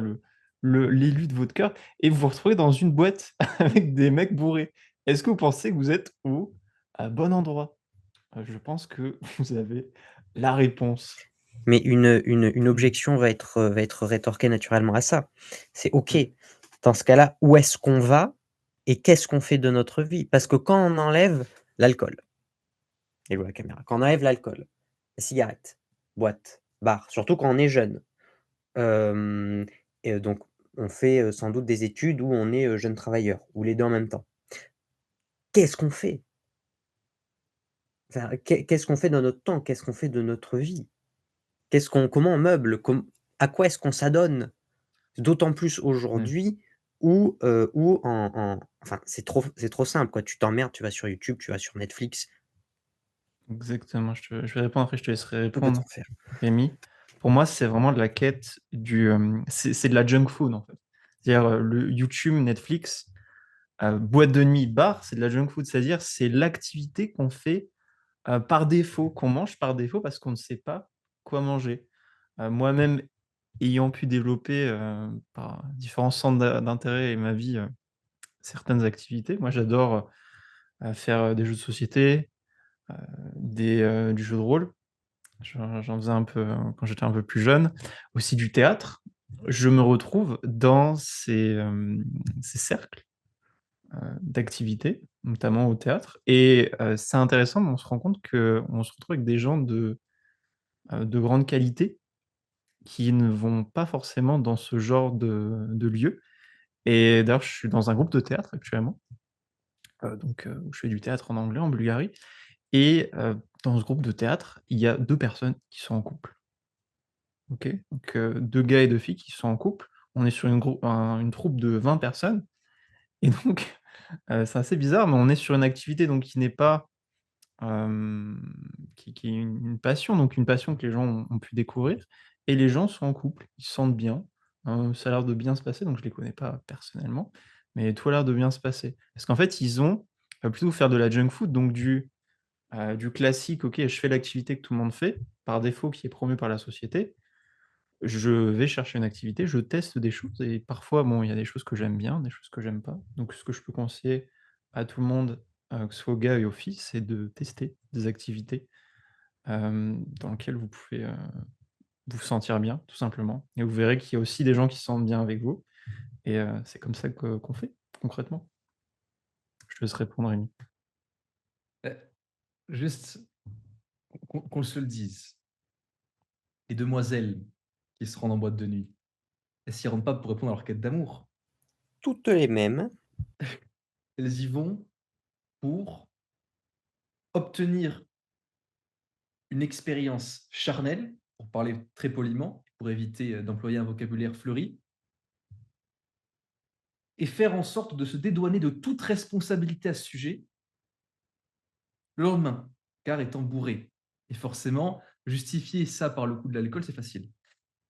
l'élu de votre cœur et vous vous retrouvez dans une boîte avec des mecs bourrés. Est-ce que vous pensez que vous êtes au bon endroit? Je pense que vous avez la réponse. Mais une objection va être rétorquée naturellement à ça. C'est OK, Mmh. dans ce cas-là, où est-ce qu'on va et qu'est-ce qu'on fait de notre vie? Parce que quand on enlève l'alcool et je vois la caméra, quand on enlève l'alcool, la cigarette, boîte, barre, surtout quand on est jeune. Hem et donc on fait, sans doute des études où on est, jeune travailleur ou les 2 en même temps. Qu'est-ce qu'on fait? Enfin, qu'est-ce qu'on fait de notre temps? Qu'est-ce qu'on fait de notre vie? Comment on meuble? À quoi est-ce qu'on s'adonne? D'autant plus Ouais, aujourd'hui où enfin, c'est trop simple, quoi. Tu t'emmerdes, tu vas sur YouTube, tu vas sur Netflix, exactement. Je vais répondre, après je te laisserai tout peut répondre, en faire. Rémi. Pour moi, c'est vraiment de la quête c'est de la junk food, en fait. C'est-à-dire, le YouTube, Netflix, boîte de nuit, bar, c'est de la junk food. C'est-à-dire, c'est l'activité qu'on fait, par défaut, qu'on mange par défaut parce qu'on ne sait pas quoi manger. Moi-même, ayant pu développer, par différents centres d'intérêt et ma vie, certaines activités, moi j'adore, faire, des jeux de société, du jeu de rôle. J'en faisais un peu, quand j'étais un peu plus jeune, aussi du théâtre. Je me retrouve dans ces cercles, d'activités, notamment au théâtre et c'est intéressant, mais on se rend compte qu'on se retrouve avec des gens de grande qualité qui ne vont pas forcément dans ce genre de lieu et d'ailleurs, je suis dans un groupe de théâtre actuellement, où je fais du théâtre en anglais en Bulgarie et dans ce groupe de théâtre, il y a 2 personnes qui sont en couple. OK, donc 2 gars et 2 filles qui sont en couple. On est sur une troupe de 20 personnes et donc c'est assez bizarre, mais on est sur une activité donc qui n'est pas, qui est une passion, donc une passion que les gens ont pu découvrir et les gens sont en couple, ils se sentent bien, ça a l'air de bien se passer, donc je les connais pas personnellement, mais tout a l'air de bien se passer. Parce qu'en fait, ils ont, plutôt faire de la junk food, donc du classique: «OK, je fais l'activité que tout le monde fait, par défaut qui est promue par la société». Je vais chercher une activité, je teste des choses et parfois, bon, il y a des choses que j'aime bien, des choses que j'aime pas. Donc ce que je peux conseiller à tout le monde, que ce soit aux gars et aux filles, c'est de tester des activités, dans lesquelles vous pouvez, vous sentir bien, tout simplement et vous verrez qu'il y a aussi des gens qui se sentent bien avec vous et c'est comme ça qu'on fait, concrètement. Je te laisse répondre, Rémi. Heu, juste qu'on se le dise, les demoiselles qui se rendent en boîte de nuit, elles s'y rendent pas pour répondre à leur quête d'amour. Toutes les mêmes. Elles y vont pour obtenir une expérience charnelle, pour parler très poliment, pour éviter, d'employer un vocabulaire fleuri et faire en sorte de se dédouaner de toute responsabilité à ce sujet le lendemain, car étant bourré. Et forcément, justifier ça par le coup de l'alcool, c'est facile.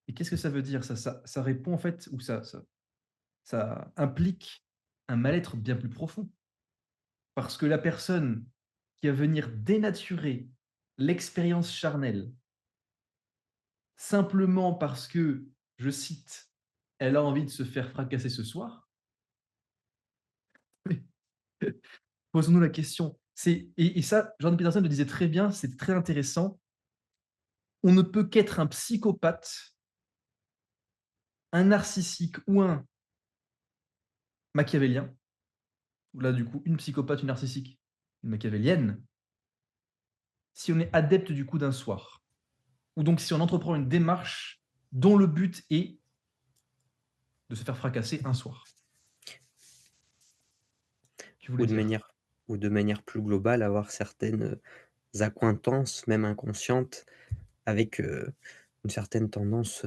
Et qu'est-ce que ça veut dire? Ça répond en fait ou ça implique un mal-être bien plus profond. Parce que la personne qui va venir dénaturer l'expérience charnelle, simplement parce que, je cite: «Elle a envie de se faire fracasser ce soir», posons-nous la question. Et ça, Jordan Peterson le disait très bien, c'est très intéressant. On ne peut qu'être un psychopathe, un narcissique ou un machiavélien, ou là, du coup, une psychopathe, une narcissique, une machiavélienne, si on est adepte du coup d'un soir. Ou donc si on entreprend une démarche dont le but est de se faire fracasser un soir. Tu voulais Ou de dire? manière ou de manière plus globale, avoir certaines, accointances, même inconscientes, avec, une certaine tendance,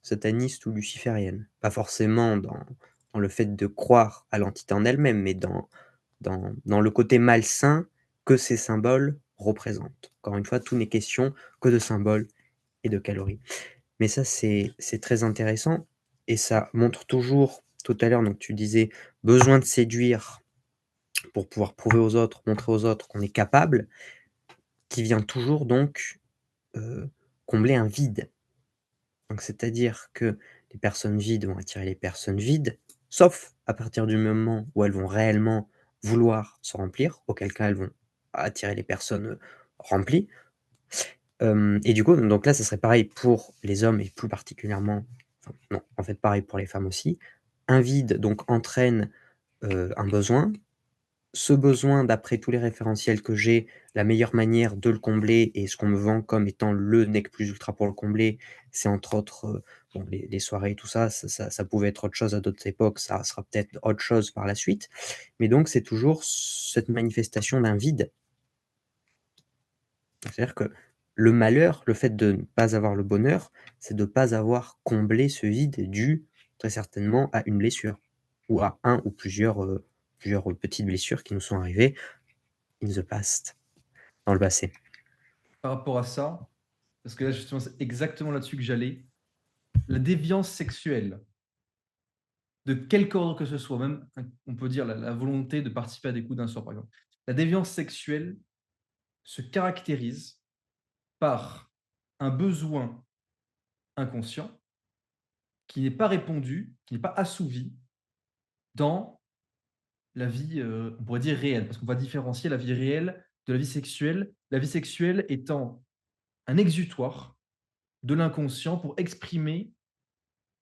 sataniste ou luciférienne. Pas forcément dans le fait de croire à l'entité en elle-même, mais dans le côté malsain que ces symboles représentent. Encore une fois, tout n'est question que de symboles et de calories. Mais ça, c'est très intéressant et ça montre toujours tout à l'heure, donc tu disais: «Besoin de séduire pour pouvoir prouver aux autres, montrer aux autres qu'on est capable», qui vient toujours donc, heu, combler un vide. Donc c'est-à-dire que les personnes vides vont attirer les personnes vides, sauf à partir du moment où elles vont réellement vouloir se remplir, auquel cas elles vont attirer les personnes, remplies. Et du coup, donc là, ça serait pareil pour les hommes et plus particulièrement enfin non, en fait pareil pour les femmes aussi. Un vide donc entraîne, un besoin ce besoin, d'après tous les référentiels que j'ai, la meilleure manière de le combler et ce qu'on me vend comme étant le nec plus ultra pour le combler, c'est entre autres, bon les soirées et tout ça, ça pouvait être autre chose à d'autres époques, ça sera peut-être autre chose par la suite. Mais donc c'est toujours cette manifestation d'un vide. C'est-à-dire que le malheur, le fait de ne pas avoir le bonheur, c'est de ne pas avoir comblé ce vide dû très certainement à une blessure ou à un ou plusieurs petites blessures qui nous sont arrivées in the past, dans le passé. Par rapport à ça, parce que là, justement, c'est exactement là-dessus que j'allais. La déviance sexuelle, de quelque ordre que ce soit, même, on peut dire la volonté de participer à des coups d'un soir, par exemple. La déviance sexuelle se caractérise par un besoin inconscient qui n'est pas répondu, qui n'est pas assouvi dans la vie, on pourrait dire réelle, parce qu'on va différencier la vie réelle de la vie sexuelle. La vie sexuelle étant un exutoire de l'inconscient pour exprimer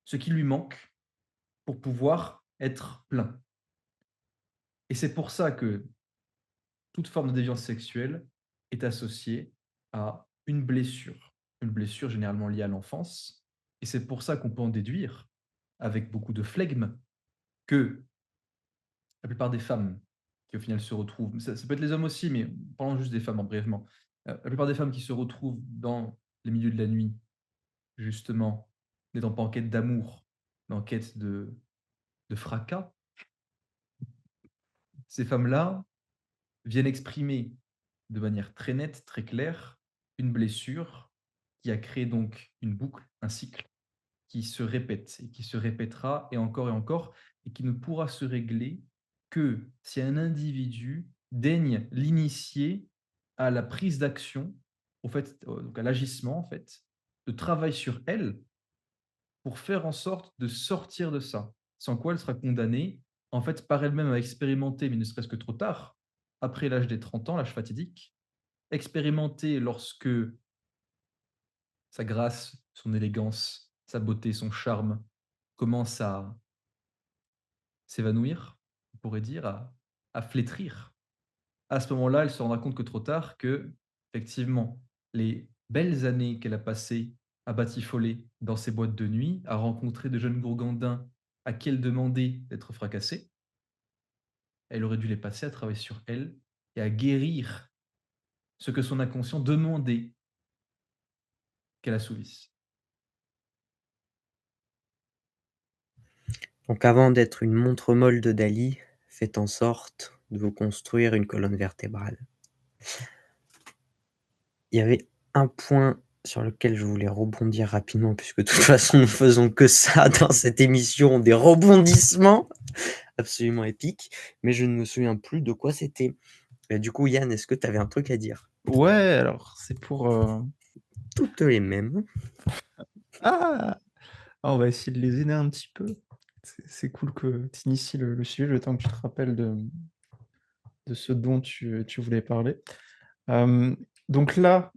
ce qui lui manque pour pouvoir être plein. Et c'est pour ça que toute forme de déviance sexuelle est associée à une blessure généralement liée à l'enfance. Et c'est pour ça qu'on peut en déduire, avec beaucoup de flegme, que la plupart des femmes qui au final se retrouvent, ça peut être les hommes aussi, mais parlons juste des femmes brièvement, la plupart des femmes qui se retrouvent dans les milieux de la nuit, justement, n'étant pas en quête d'amour, mais en quête de fracas, ces femmes-là viennent exprimer de manière très nette, très claire, une blessure qui a créé donc une boucle, un cycle qui se répète et qui se répétera et encore, et qui ne pourra se régler que si un individu daigne l'initier à la prise d'action, au fait, donc à l'agissement, en fait, de travail sur elle pour faire en sorte de sortir de ça. Sans quoi elle sera condamnée, en fait, par elle-même à expérimenter, mais ne serait-ce que trop tard, après l'âge des 30 ans, l'âge fatidique, expérimenter lorsque sa grâce, son élégance, sa beauté, son charme commencent à s'évanouir, on pourrait dire, à flétrir. À ce moment-là, elle se rendra compte que trop tard, que effectivement, les belles années qu'elle a passées à batifoler dans ces boîtes de nuit, à rencontrer de jeunes gourgandins à qui elle demandait d'être fracassée, elle aurait dû les passer à travailler sur elle et à guérir ce que son inconscient demandait qu'elle assouvisse. Donc avant d'être une montre molle de Dali, faites en sorte de vous construire une colonne vertébrale. Il y avait un point sur lequel je voulais rebondir rapidement, puisque de toute façon, nous faisons que ça dans cette émission, des rebondissements absolument épiques, mais je ne me souviens plus de quoi c'était. Du coup, Yann, est-ce que tu avais un truc à dire? Ouais, alors c'est pour... Toutes les mêmes. Ah! Ah, on va essayer de les aider un petit peu. C'est cool que tu inities le sujet, le temps que tu te rappelles de ce dont tu voulais parler. Donc là,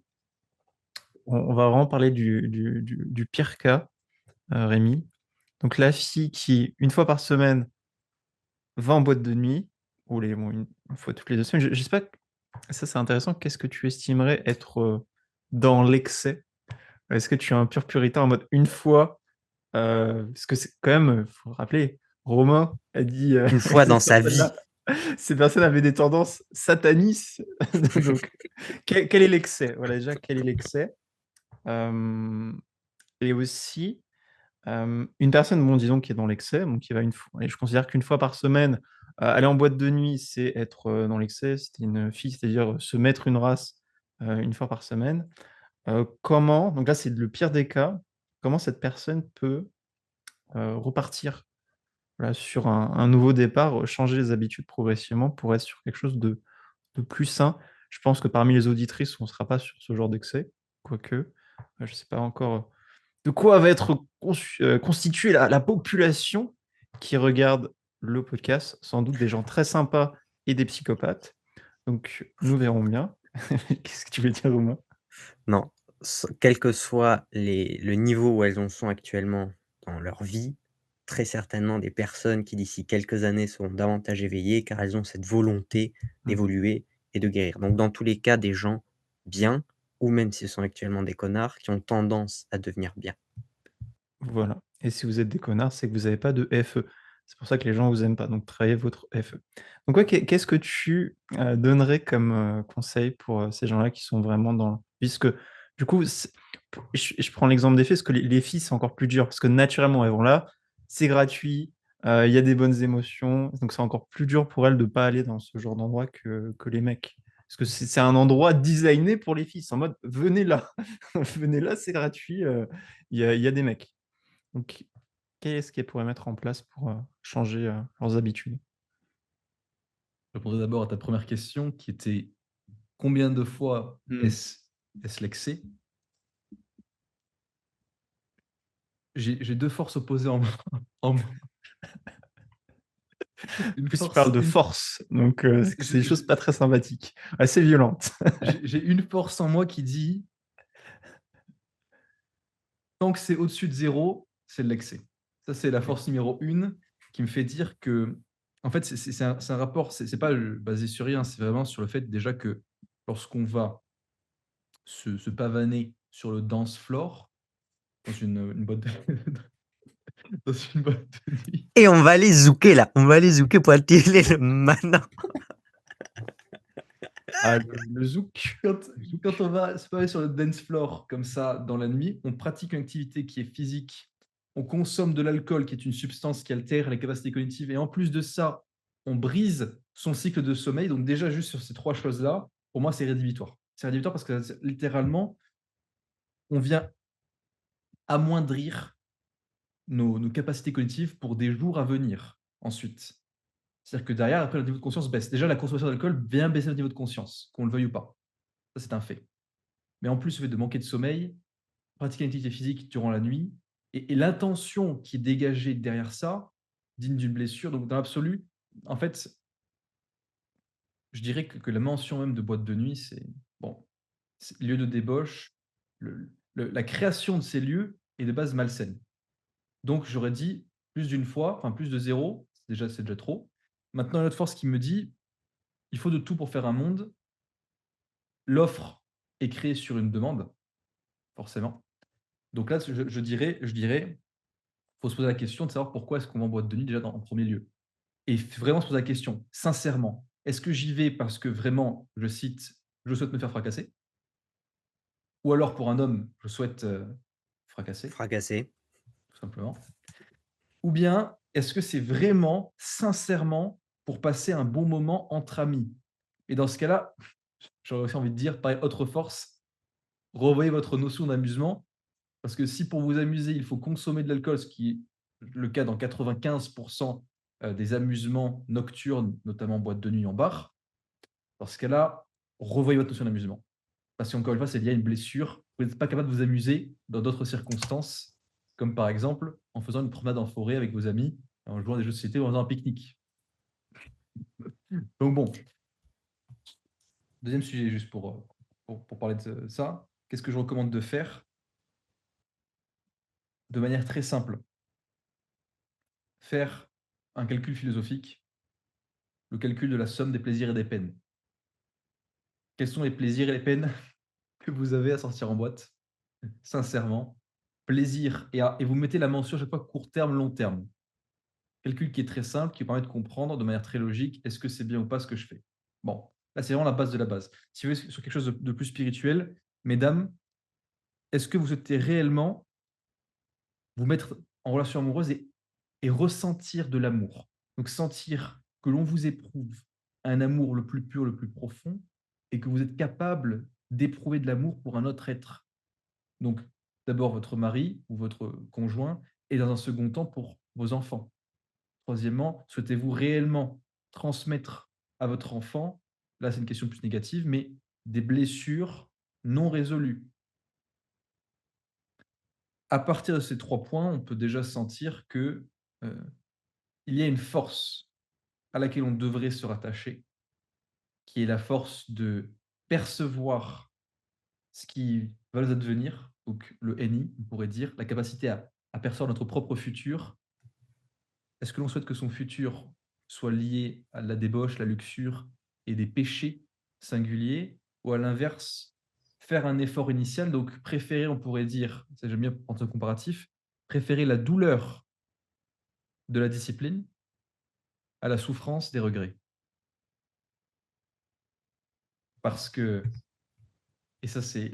on va vraiment parler du pire cas, Rémi. Donc la fille qui, une fois par semaine, va en boîte de nuit, ou une fois toutes les 2 semaines. Je sais pas, ça c'est intéressant, qu'est-ce que tu estimerais être dans l'excès? Est-ce que tu es un pur puritain en mode une fois, parce que c'est quand même, faut rappeler, Romain a dit Une fois dans sa vie. ces personnes avaient des tendances satanistes. Donc, quel est l'excès? Voilà, déjà, quel est l'excès? Et aussi, une personne, bon, disons, qui est dans l'excès, donc qui va une fois, et je considère qu'une fois par semaine, aller en boîte de nuit, c'est être dans l'excès, c'est une fille, c'est-à-dire se mettre une race une fois par semaine. Comment, donc là, c'est le pire des cas, comment cette personne peut repartir voilà, sur un nouveau départ, changer les habitudes progressivement pour être sur quelque chose de plus sain. Je pense que parmi les auditrices, on ne sera pas sur ce genre d'excès, quoique, je ne sais pas encore de quoi va être constituée la population qui regarde le podcast. Sans doute des gens très sympas et des psychopathes. Donc, nous verrons bien. Qu'est-ce que tu veux dire, Romain? Non, quel que soit le niveau où elles en sont actuellement dans leur vie, très certainement des personnes qui, d'ici quelques années, seront davantage éveillées, car elles ont cette volonté Mmh. d'évoluer et de guérir. Donc dans tous les cas, des gens bien, ou même si ce sont actuellement des connards, qui ont tendance à devenir bien. Voilà, et si vous êtes des connards, c'est que vous avez pas de FE. C'est pour ça que les gens vous aiment pas, donc travaillez votre FE. Donc ouais, qu'est-ce que tu, donnerais comme, conseil pour, ces gens-là qui sont vraiment dans puisque du coup, je prends l'exemple des filles, parce que les filles, c'est encore plus dur, parce que naturellement, elles vont là, c'est gratuit, il y a des bonnes émotions, donc c'est encore plus dur pour elles de pas aller dans ce genre d'endroit que les mecs. Parce que c'est un endroit designé pour les filles, c'est en mode: «Venez là, venez là, c'est gratuit, il y a des mecs». Donc, qu'est-ce qu'elles pourraient mettre en place pour, changer, leurs habitudes? Je répondrai d'abord à ta première question qui était: combien de fois Mmh. est-ce l'excès? J'ai 2 forces opposées en moi en moi. En Une plus, tu parles force de une force, donc c'est des choses je pas très sympathiques, assez violentes. j'ai une force en moi qui dit: «Tant que c'est au-dessus de zéro, c'est de l'excès». Ça, c'est la Oui. force numéro 1 qui me fait dire que, en fait, c'est un rapport, c'est pas, basé sur rien, c'est vraiment sur le fait déjà que lorsqu'on va se pavaner sur le dance floor dans une boîte de dans une boîte de nuit. Et on va aller zouker là, on va aller zouker pour attirer le maintenant. Ah, le zouk, Quand le quand zouk. on va se pavaner sur le dance floor comme ça dans la nuit, on pratique une activité qui est physique, on consomme de l'alcool qui est une substance qui altère les capacités cognitives et en plus de ça, on brise son cycle de sommeil. Donc déjà juste sur ces 3 choses-là, pour moi c'est rédhibitoire. C'est rédhibitoire parce que littéralement, on vient amoindrir nos capacités cognitives pour des jours à venir ensuite. C'est-à-dire que derrière, après, le niveau de conscience baisse. Déjà, la consommation d'alcool vient baisser notre niveau de conscience, qu'on le veuille ou pas. Ça, c'est un fait. Mais en plus, le fait de manquer de sommeil, pratiquer une activité physique durant la nuit et l'intention qui est dégagée derrière ça, digne d'une blessure. Donc, dans l'absolu, en fait, je dirais que la mention même de boîte de nuit, c'est bon, c'est lieu de débauche. La création de ces lieux est de base malsaine. Donc, j'aurais dit plus d'une fois, enfin plus de zéro, c'est déjà trop. Maintenant, une autre force qui me dit il faut de tout pour faire un monde. L'offre est créée sur une demande, forcément. Donc là, je dirais, faut se poser la question de savoir pourquoi est-ce qu'on va en boîte de nuit déjà en premier lieu. Et vraiment se poser la question, sincèrement, est-ce que j'y vais parce que vraiment, je cite, je souhaite me faire fracasser? Ou alors pour un homme, je souhaite fracasser, Fracassé. tout simplement. Ou bien, est-ce que c'est vraiment, sincèrement, pour passer un bon moment entre amis? Et dans ce cas-là, j'aurais aussi envie de dire, pareil, autre force, revoyez votre notion d'amusement. Parce que si pour vous amuser, il faut consommer de l'alcool, ce qui est le cas dans 95 des amusements nocturnes, notamment en boîte de nuit, en bar, dans ce cas-là, revoyez votre notion d'amusement. Parce qu'encore une fois, c'est lié à une blessure. Vous n'êtes pas capable de vous amuser dans d'autres circonstances, comme par exemple en faisant une promenade en forêt avec vos amis, en jouant à des jeux de société ou en faisant un pique-nique. Donc bon, deuxième sujet, juste pour parler de ça, qu'est-ce que je recommande de faire? De manière très simple, faire un calcul philosophique, le calcul de la somme des plaisirs et des peines. Quels sont les plaisirs et les peines que vous avez à sortir en boîte? Sincèrement, plaisir et vous mettez la mention à chaque fois court terme, long terme. Calcul qui est très simple, qui permet de comprendre de manière très logique, est-ce que c'est bien ou pas ce que je fais? Bon, là, c'est vraiment la base de la base. Si vous voulez sur quelque chose de plus spirituel, mesdames, est-ce que vous souhaitez réellement vous mettre en relation amoureuse et ressentir de l'amour? Donc sentir que l'on vous éprouve un amour le plus pur, le plus profond et que vous êtes capable d'éprouver de l'amour pour un autre être. Donc d'abord votre mari ou votre conjoint et dans un second temps pour vos enfants. Troisièmement, souhaitez-vous réellement transmettre à votre enfant, là c'est une question plus négative, mais des blessures non résolues? À partir de ces 3 points, on peut déjà sentir que, il y a une force à laquelle on devrait se rattacher, qui est la force de percevoir ce qui va nous advenir, donc le NI, on pourrait dire, la capacité à percevoir notre propre futur Est-ce que l'on souhaite que son futur soit lié à la débauche, la luxure et des péchés singuliers ou à l'inverse, faire un effort initial, donc préférer, on pourrait dire, ça j'aime bien prendre ce comparatif, préférer la douleur de la discipline à la souffrance des regrets? Parce que, et ça c'est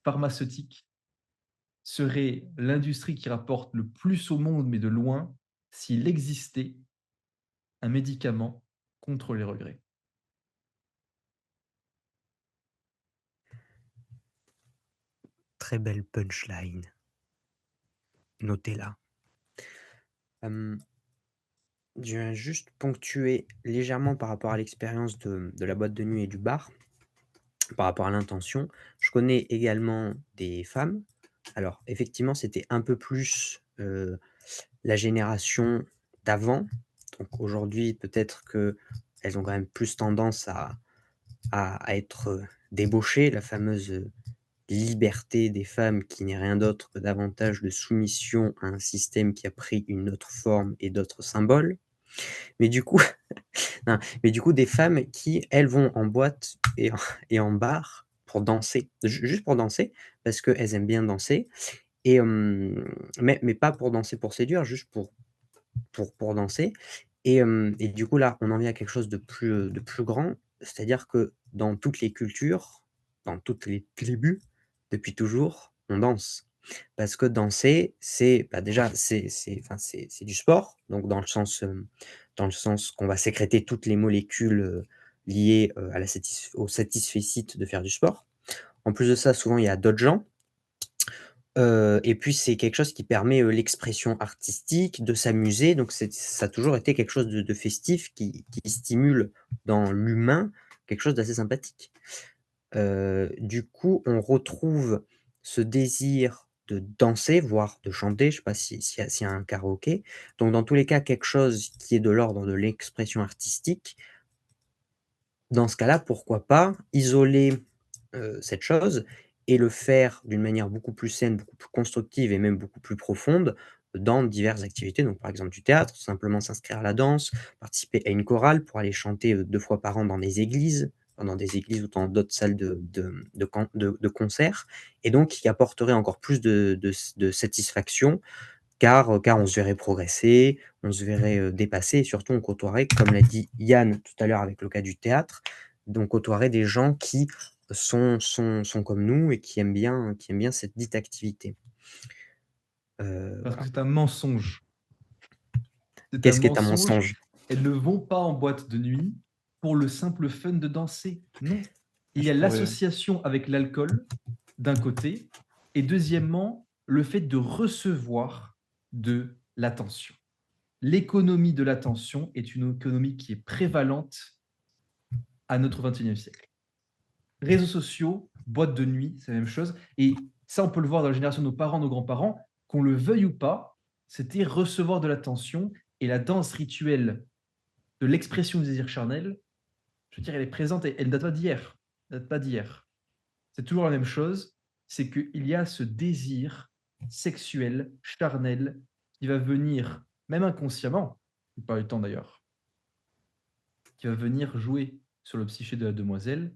pharmaceutique serait l'industrie qui rapporte le plus au monde, mais de loin, s'il existait un médicament contre les regrets. Très belle punchline. Notez-la. Hem, je viens juste ponctuer légèrement par rapport à l'expérience de la boîte de nuit et du bar, par rapport à l'intention. Je connais également des femmes. Alors effectivement, c'était un peu plus, la génération d'avant. Donc aujourd'hui, peut-être qu'elles ont quand même plus tendance à être, débauchées, la fameuse, liberté des femmes qui n'est rien d'autre que davantage de soumission à un système qui a pris une autre forme et d'autres symboles. Mais du coup non, mais du coup des femmes qui, elles, vont en boîte et en bar pour danser, juste pour danser, parce qu'elles aiment bien danser et mais pas pour danser pour séduire, juste pour danser et du coup, là, on en vient à quelque chose de plus grand. C'est-à-dire que dans toutes les cultures, dans toutes les tribus, depuis toujours, on danse. Parce que danser, c'est, bah, déjà, enfin, c'est du sport, donc dans le sens qu'on va sécréter toutes les molécules, liées, à la au satisfecit de faire du sport. En plus de ça, souvent, il y a d'autres gens. Et puis c'est quelque chose qui permet, l'expression artistique, de s'amuser, donc ça a toujours été quelque chose de festif qui stimule dans l'humain quelque chose d'assez sympathique. Du coup, on retrouve ce désir de danser, voire de chanter, je sais pas s'il y a un karaoké. Donc dans tous les cas, quelque chose qui est de l'ordre de l'expression artistique. Dans ce cas-là, pourquoi pas isoler, cette chose et le faire d'une manière beaucoup plus saine, beaucoup plus constructive et même beaucoup plus profonde dans diverses activités. Donc par exemple du théâtre, simplement s'inscrire à la danse, participer à une chorale pour aller chanter, 2 fois par an dans des églises, enfin dans des églises ou dans d'autres salles de concert et donc qui apporterait encore plus de satisfaction car on se verrait progresser, on se verrait, dépasser et surtout on côtoierait, comme l'a dit Yann tout à l'heure avec le cas du théâtre, donc on côtoierait des gens qui sont comme nous et qui aiment bien cette dite activité. Parce que Voilà. c'est un mensonge. C'est un Qu'est-ce qui est un mensonge. mensonge? Elles ne vont pas en boîte de nuit pour le simple fun de danser. Non. Il y Je a pourrais l'association avec l'alcool, d'un côté, et deuxièmement, le fait de recevoir de l'attention. L'économie de l'attention est une économie qui est prévalente à notre 21e siècle. Réseaux sociaux, boîte de nuit, c'est la même chose. Et ça, on peut le voir dans la génération de nos parents, nos grands-parents, qu'on le veuille ou pas, c'était recevoir de l'attention et la danse rituelle de l'expression du désir charnel, je veux dire, elle est présente et elle ne date pas d'hier. Elle date pas d'hier. C'est toujours la même chose, c'est qu'il y a ce désir sexuel, charnel, qui va venir, même inconsciemment, la plupart du temps d'ailleurs, qui va venir jouer sur le psyché de la demoiselle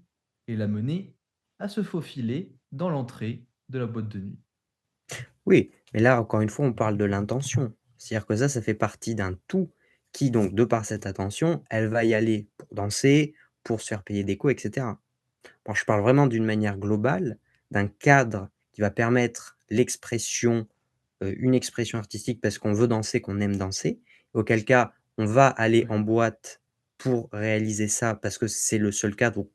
et la mener à se faufiler dans l'entrée de la boîte de nuit. Oui, mais là encore une fois, on parle de l'intention. C'est-à-dire que ça fait partie d'un tout qui donc de par cette attention, elle va y aller pour danser, pour se faire payer des coups et cetera. Bon, je parle vraiment d'une manière globale, d'un cadre qui va permettre une expression artistique parce qu'on veut danser, qu'on aime danser, auquel cas on va aller Oui. en boîte pour réaliser ça parce que c'est le seul cadre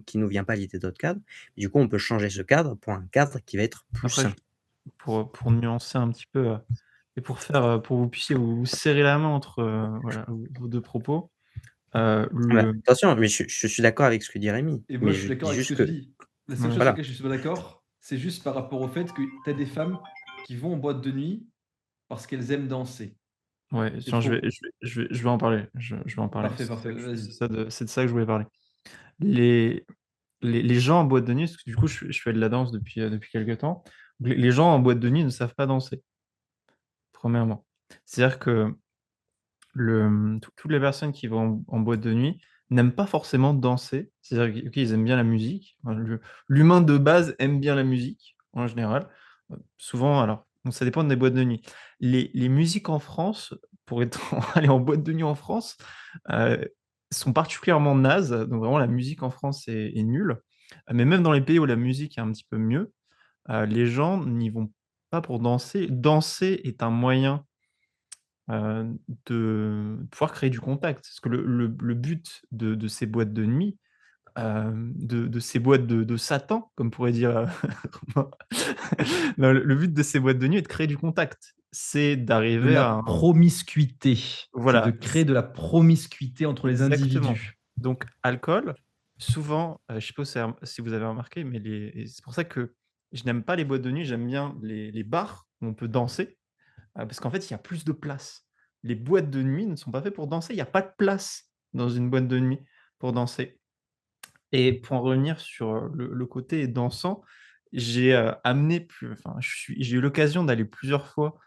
qui nous vient pas à l'idée d'autre cadre. Du coup, on peut changer ce cadre pour un cadre qui va être plus après sain. je pour nuancer un petit peu, et pour faire, pour que vous puissiez vous serrer la main entre, voilà, vos 2 propos, Ah bah, le attention, mais je suis d'accord avec ce que dit Rémi, Et moi, mais je suis je d'accord dis avec ce que juste tu que dis. La seule ouais, chose sur voilà. laquelle je suis pas d'accord, c'est juste par rapport au fait que tu as des femmes qui vont en boîte de nuit parce qu'elles aiment danser. ouais, C'est tiens, faux. je vais en parler, je vais en parler. Parfait, parfait, vas-y. C'est de ça que je voulais parler. Les les gens en boîte de nuit, parce que du coup je fais de la danse depuis, depuis quelque temps. Les gens en boîte de nuit ne savent pas danser, premièrement. C'est-à-dire que toutes les personnes qui vont en boîte de nuit n'aiment pas forcément danser. C'est-à-dire qu'ils OK, ils aiment bien la musique. L'humain de base aime bien la musique, en général. Souvent alors, donc ça dépend des boîtes de nuit. Les musiques en France, pour être aller en boîte de nuit en France, heu, sont particulièrement nazes. Donc vraiment la musique en France est nulle. Mais même dans les pays où la musique est un petit peu mieux, les gens n'y vont pas pour danser. Danser est un moyen de pouvoir créer du contact. Parce que le but de ces boîtes de nuit, de ces boîtes de Satan, comme pourrait dire, non, le but de ces boîtes de nuit est de créer du contact. C'est De d'arriver la à un promiscuité. C'est de voilà, créer de la promiscuité entre les exactement. individus. Donc alcool, souvent, je sais pas si vous avez remarqué, mais les et c'est pour ça que je n'aime pas les boîtes de nuit, j'aime bien les bars où on peut danser. Parce qu'en fait, il y a plus de place. Les boîtes de nuit ne sont pas faites pour danser, il y a pas de place dans une boîte de nuit pour danser. Et pour en revenir sur, le côté dansant, j'ai, amené plus enfin, j'ai eu l'occasion d'aller plusieurs fois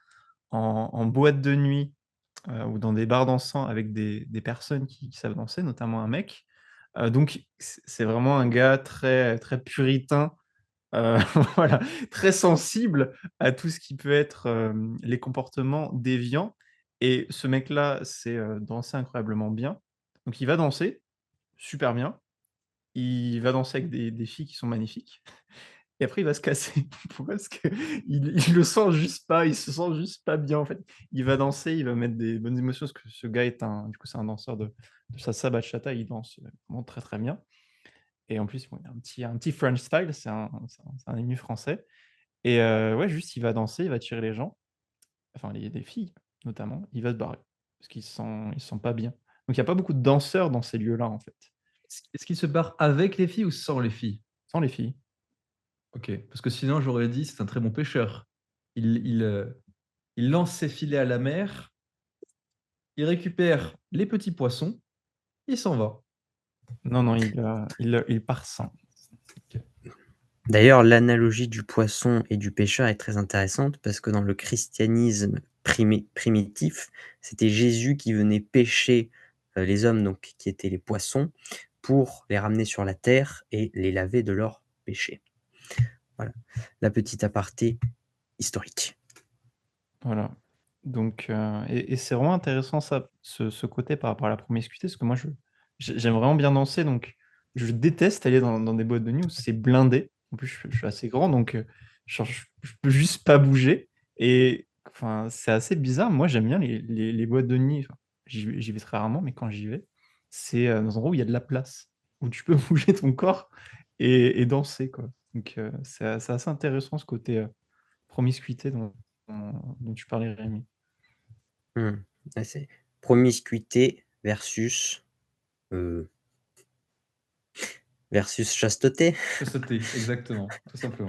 en boîte de nuit, ou dans des bars dansants avec des personnes qui savent danser, notamment un mec. Donc c'est vraiment un gars très très puritain. Heu, voilà, très sensible à tout ce qui peut être, les comportements déviants et ce mec-là sait, danser incroyablement bien. Donc il va danser super bien, il va danser avec des filles qui sont magnifiques et après il va se casser. Pourquoi? Parce qu'il le sent juste pas, il se sent juste pas bien, en fait. Il va danser, il va mettre des bonnes émotions parce que ce gars est c'est un danseur de salsa bachata, il danse, vraiment très, très bien et en plus, bon, il a un petit French style, c'est un ému français et ouais, juste, il va danser, il va tirer les gens, enfin les filles notamment, il va se barrer parce qu'il se sent pas bien. Donc il y a pas beaucoup de danseurs dans ces lieux-là, en fait, Est-ce qu'il se barre avec les filles ou sans les filles? sans les filles. OK, parce que sinon j'aurais dit: «C'est un très bon pêcheur». Il lance ses filets à la mer, il récupère les petits poissons, il s'en va. Non, non, il part sans. OK. D'ailleurs, l'analogie du poisson et du pêcheur est très intéressante parce que dans le christianisme primitif, c'était Jésus qui venait pêcher, les hommes, donc qui étaient les poissons, pour les ramener sur la terre et les laver de leurs péchés. Voilà, la petite aparté historique. Voilà. Donc et c'est vraiment intéressant ça, ce côté par rapport à la promiscuité, parce que moi j'aime vraiment bien danser, donc je déteste aller dans des boîtes de nuit où c'est blindé. En plus, je suis assez grand, donc genre je peux juste pas bouger et enfin, c'est assez bizarre. Moi, j'aime bien les boîtes de nuit, enfin, j'y vais très rarement, mais quand j'y vais, c'est, dans un endroit où il y a de la place, où tu peux bouger ton corps et danser, quoi. Donc c'est assez intéressant ce côté, promiscuité dont tu parlais, Rémi. Mmh. Ouais, c'est promiscuité heu, versus chasteté. Chasteté, exactement, tout simplement,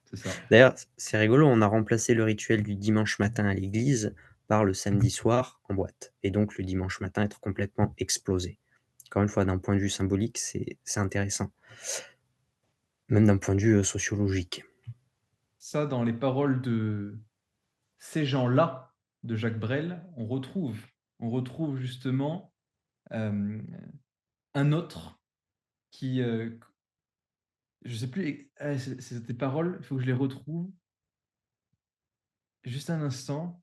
c'est ça. D'ailleurs, c'est rigolo, on a remplacé le rituel du dimanche matin à l'église par le samedi soir en boîte et donc le dimanche matin être complètement explosé. Encore une fois, d'un point de vue symbolique, c'est intéressant, même d'un point de vue, sociologique. Ça, dans les paroles de ces gens-là, de Jacques Brel, on retrouve justement, hem, un autre qui, je sais plus c'est des paroles, il faut que je les retrouve. Juste un instant,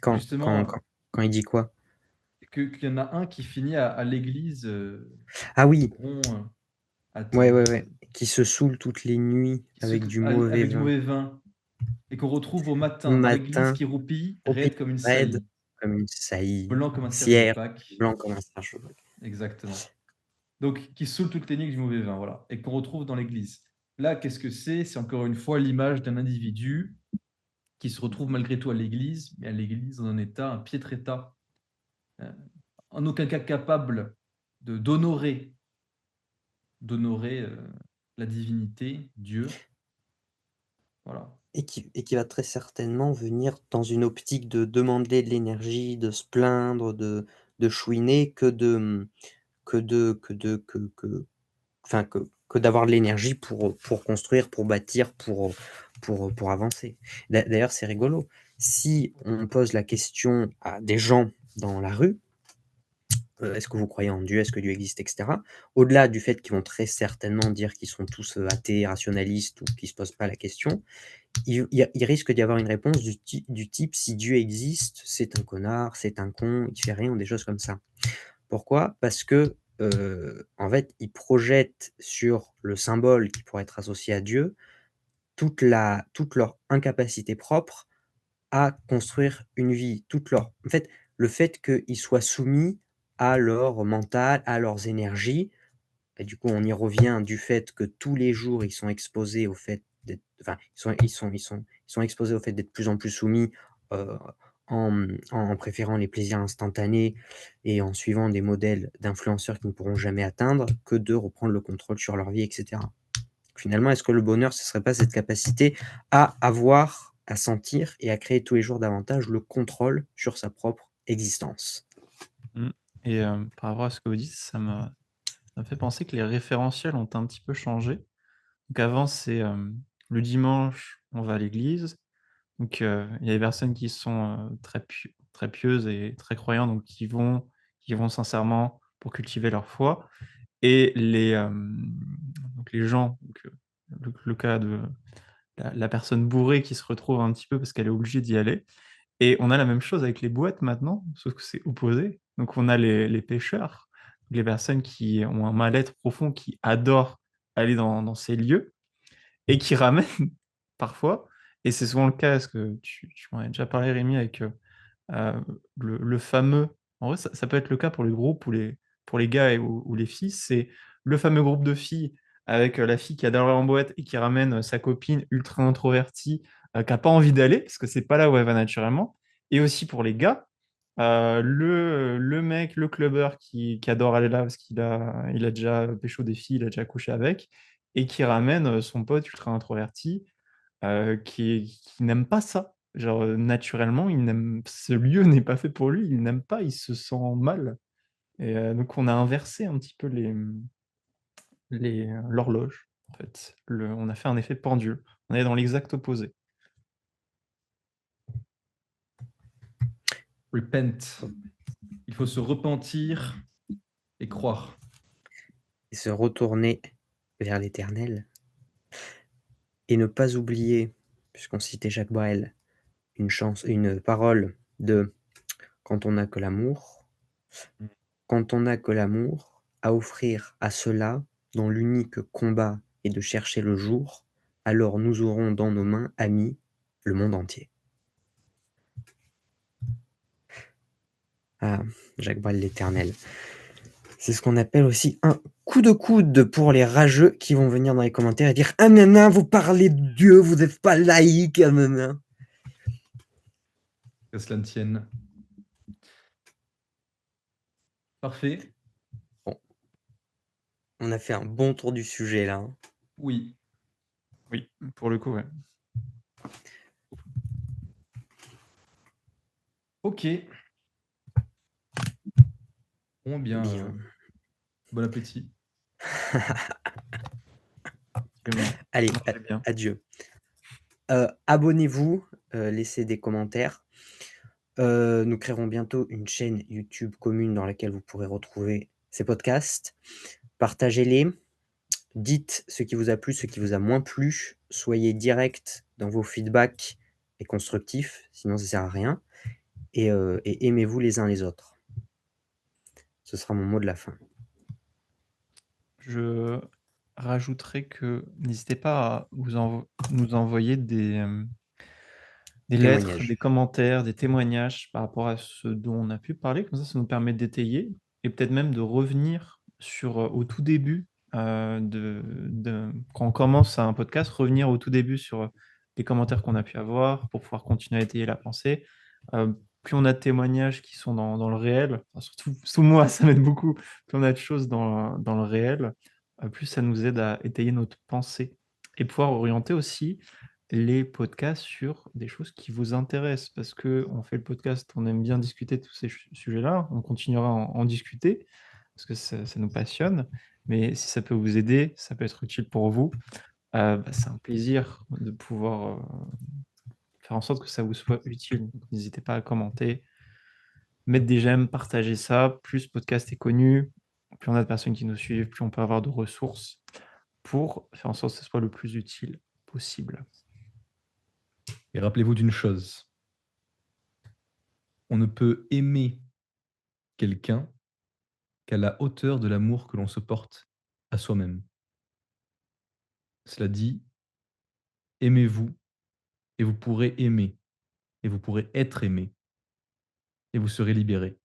Quand quand justement, quand quand il dit quoi? qu'il y en a un qui finit à l'église, Ah oui, rond, ouais, attends, ouais, ouais, qui se saoule toutes les nuits qui se avec du mauvais avec du vin. mauvais vin et qu'on retrouve au matin dans l'église Matin, qui roupille, au pied raide comme une raide saillie, comme une saillie, blanc comme un cierge de fier, Pâques. blanc comme un serge. Exactement. Donc qui saoule toutes les nuits avec du mauvais vin, voilà, et qu'on retrouve dans l'église. Là, qu'est-ce que c'est? C'est encore une fois l'image d'un individu qui se retrouve malgré tout à l'église, mais à l'église dans un état, un piètre état, heu, en aucun cas capable de d'honorer, la divinité, Dieu, voilà. Et qui va très certainement venir dans une optique de demander de l'énergie, de se plaindre, de chouiner que de, que enfin que que d'avoir de l'énergie pour construire, pour bâtir, pour avancer. D'ailleurs, c'est rigolo. Si on pose la question à des gens dans la rue, est-ce que vous croyez en Dieu? Est-ce que Dieu existe? Et cetera. Au-delà du fait qu'ils vont très certainement dire qu'ils sont tous athées, rationalistes ou qu'ils ne se posent pas la question, il risque d'y avoir une réponse du type si Dieu existe, c'est un connard, c'est un con, il fait rien, ou des choses comme ça. Pourquoi? Parce que en fait, ils projettent sur le symbole qui pourrait être associé à Dieu toute leur incapacité propre à construire une vie, en fait, le fait qu'ils soient soumis à leur mental, à leurs énergies, et du coup, on y revient du fait que tous les jours, ils sont exposés au fait d'être, enfin, ils sont exposés au fait d'être de plus en plus soumis, heu, en préférant les plaisirs instantanés et en suivant des modèles d'influenceurs qu'ils ne pourront jamais atteindre, que de reprendre le contrôle sur leur vie, et cetera. Finalement, est-ce que le bonheur, ce serait pas cette capacité à avoir, à sentir et à créer tous les jours davantage le contrôle sur sa propre existence? Mmh. Et par rapport à ce que vous dites, ça me fait penser que les référentiels ont un petit peu changé. Donc avant, c'est, le dimanche, on va à l'église. Donc il y a des personnes qui sont, très pieuses et très croyantes, donc qui vont sincèrement pour cultiver leur foi. Et donc les gens, donc le cas de la personne bourrée qui se retrouve un petit peu parce qu'elle est obligée d'y aller. Et on a la même chose avec les boîtes maintenant, sauf que c'est opposé. Donc on a les pêcheurs, les personnes qui ont un mal-être profond, qui adorent aller dans ces lieux et qui ramènent parfois, et c'est souvent le cas, parce que tu m'en as déjà parlé, Rémi, avec, le fameux, en vrai, ça peut être le cas pour les groupes ou pour les gars ou les filles, c'est le fameux groupe de filles avec, la fille qui adore aller en boîte et qui ramène, sa copine ultra introvertie, qui a pas envie d'aller parce que c'est pas là où elle va naturellement. Et aussi pour les gars, le mec, le clubbeur qui adore aller là parce qu'il a déjà pécho des filles, il a déjà couché avec, et qui ramène, son pote ultra introverti, qui n'aime pas ça. Genre, naturellement, il n'aime ce lieu n'est pas fait pour lui, il n'aime pas, il se sent mal. Et donc on a inversé un petit peu l'horloge, en fait. On a fait un effet pendule. On est dans l'exact opposé. Repent. Il faut se repentir et croire. Et se retourner vers l'Éternel et ne pas oublier, puisqu'on citait Jacques Brel, une parole de: «Quand on n'a que l'amour, quand on n'a que l'amour à offrir à ceux-là dont l'unique combat est de chercher le jour, alors nous aurons dans nos mains, amis, le monde entier». Ah, Jacques Brel, l'Éternel. C'est ce qu'on appelle aussi un coup de coude pour les rageux qui vont venir dans les commentaires et dire: «Ah nana, vous parlez de Dieu, vous êtes pas laïque, ah nana». Que cela ne tienne. Parfait. Bon, on a fait un bon tour du sujet là, hein. Oui. Oui, pour le coup, ouais. Ok. Bon, bien. Bien. Bon appétit. Absolument. Allez, Mangez bien. adieu. Abonnez-vous, laissez des commentaires. Nous créerons bientôt une chaîne YouTube commune dans laquelle vous pourrez retrouver ces podcasts. Partagez-les, dites ce qui vous a plu, ce qui vous a moins plu. Soyez direct dans vos feedbacks et constructifs, sinon ça sert à rien. Et aimez-vous les uns les autres. Ce sera mon mot de la fin. Je rajouterai que n'hésitez pas à nous envoyer des lettres, Témoignage. des commentaires, des témoignages par rapport à ce dont on a pu parler. Comme ça nous permet d'étayer et peut-être même de revenir sur, au tout début, quand on commence un podcast, revenir au tout début sur, les commentaires qu'on a pu avoir pour pouvoir continuer à étayer la pensée. Plus on a de témoignages qui sont dans le réel, enfin surtout moi, ça m'aide beaucoup. Plus on a de choses dans le réel, plus ça nous aide à étayer notre pensée et pouvoir orienter aussi les podcasts sur des choses qui vous intéressent. Parce qu'on fait le podcast, on aime bien discuter de tous ces sujets-là, on continuera à en discuter. parce que ça nous passionne. Mais si ça peut vous aider, ça peut être utile pour vous, c'est un plaisir de pouvoir faire en sorte que ça vous soit utile. N'hésitez pas à commenter, mettre des j'aime, partager ça. Plus ce podcast est connu, plus on a de personnes qui nous suivent, plus on peut avoir de ressources pour faire en sorte que ce soit le plus utile possible. Et rappelez-vous d'une chose, on ne peut aimer quelqu'un qu'à la hauteur de l'amour que l'on se porte à soi-même. Cela dit, aimez-vous et vous pourrez aimer, et vous pourrez être aimé, et vous serez libéré.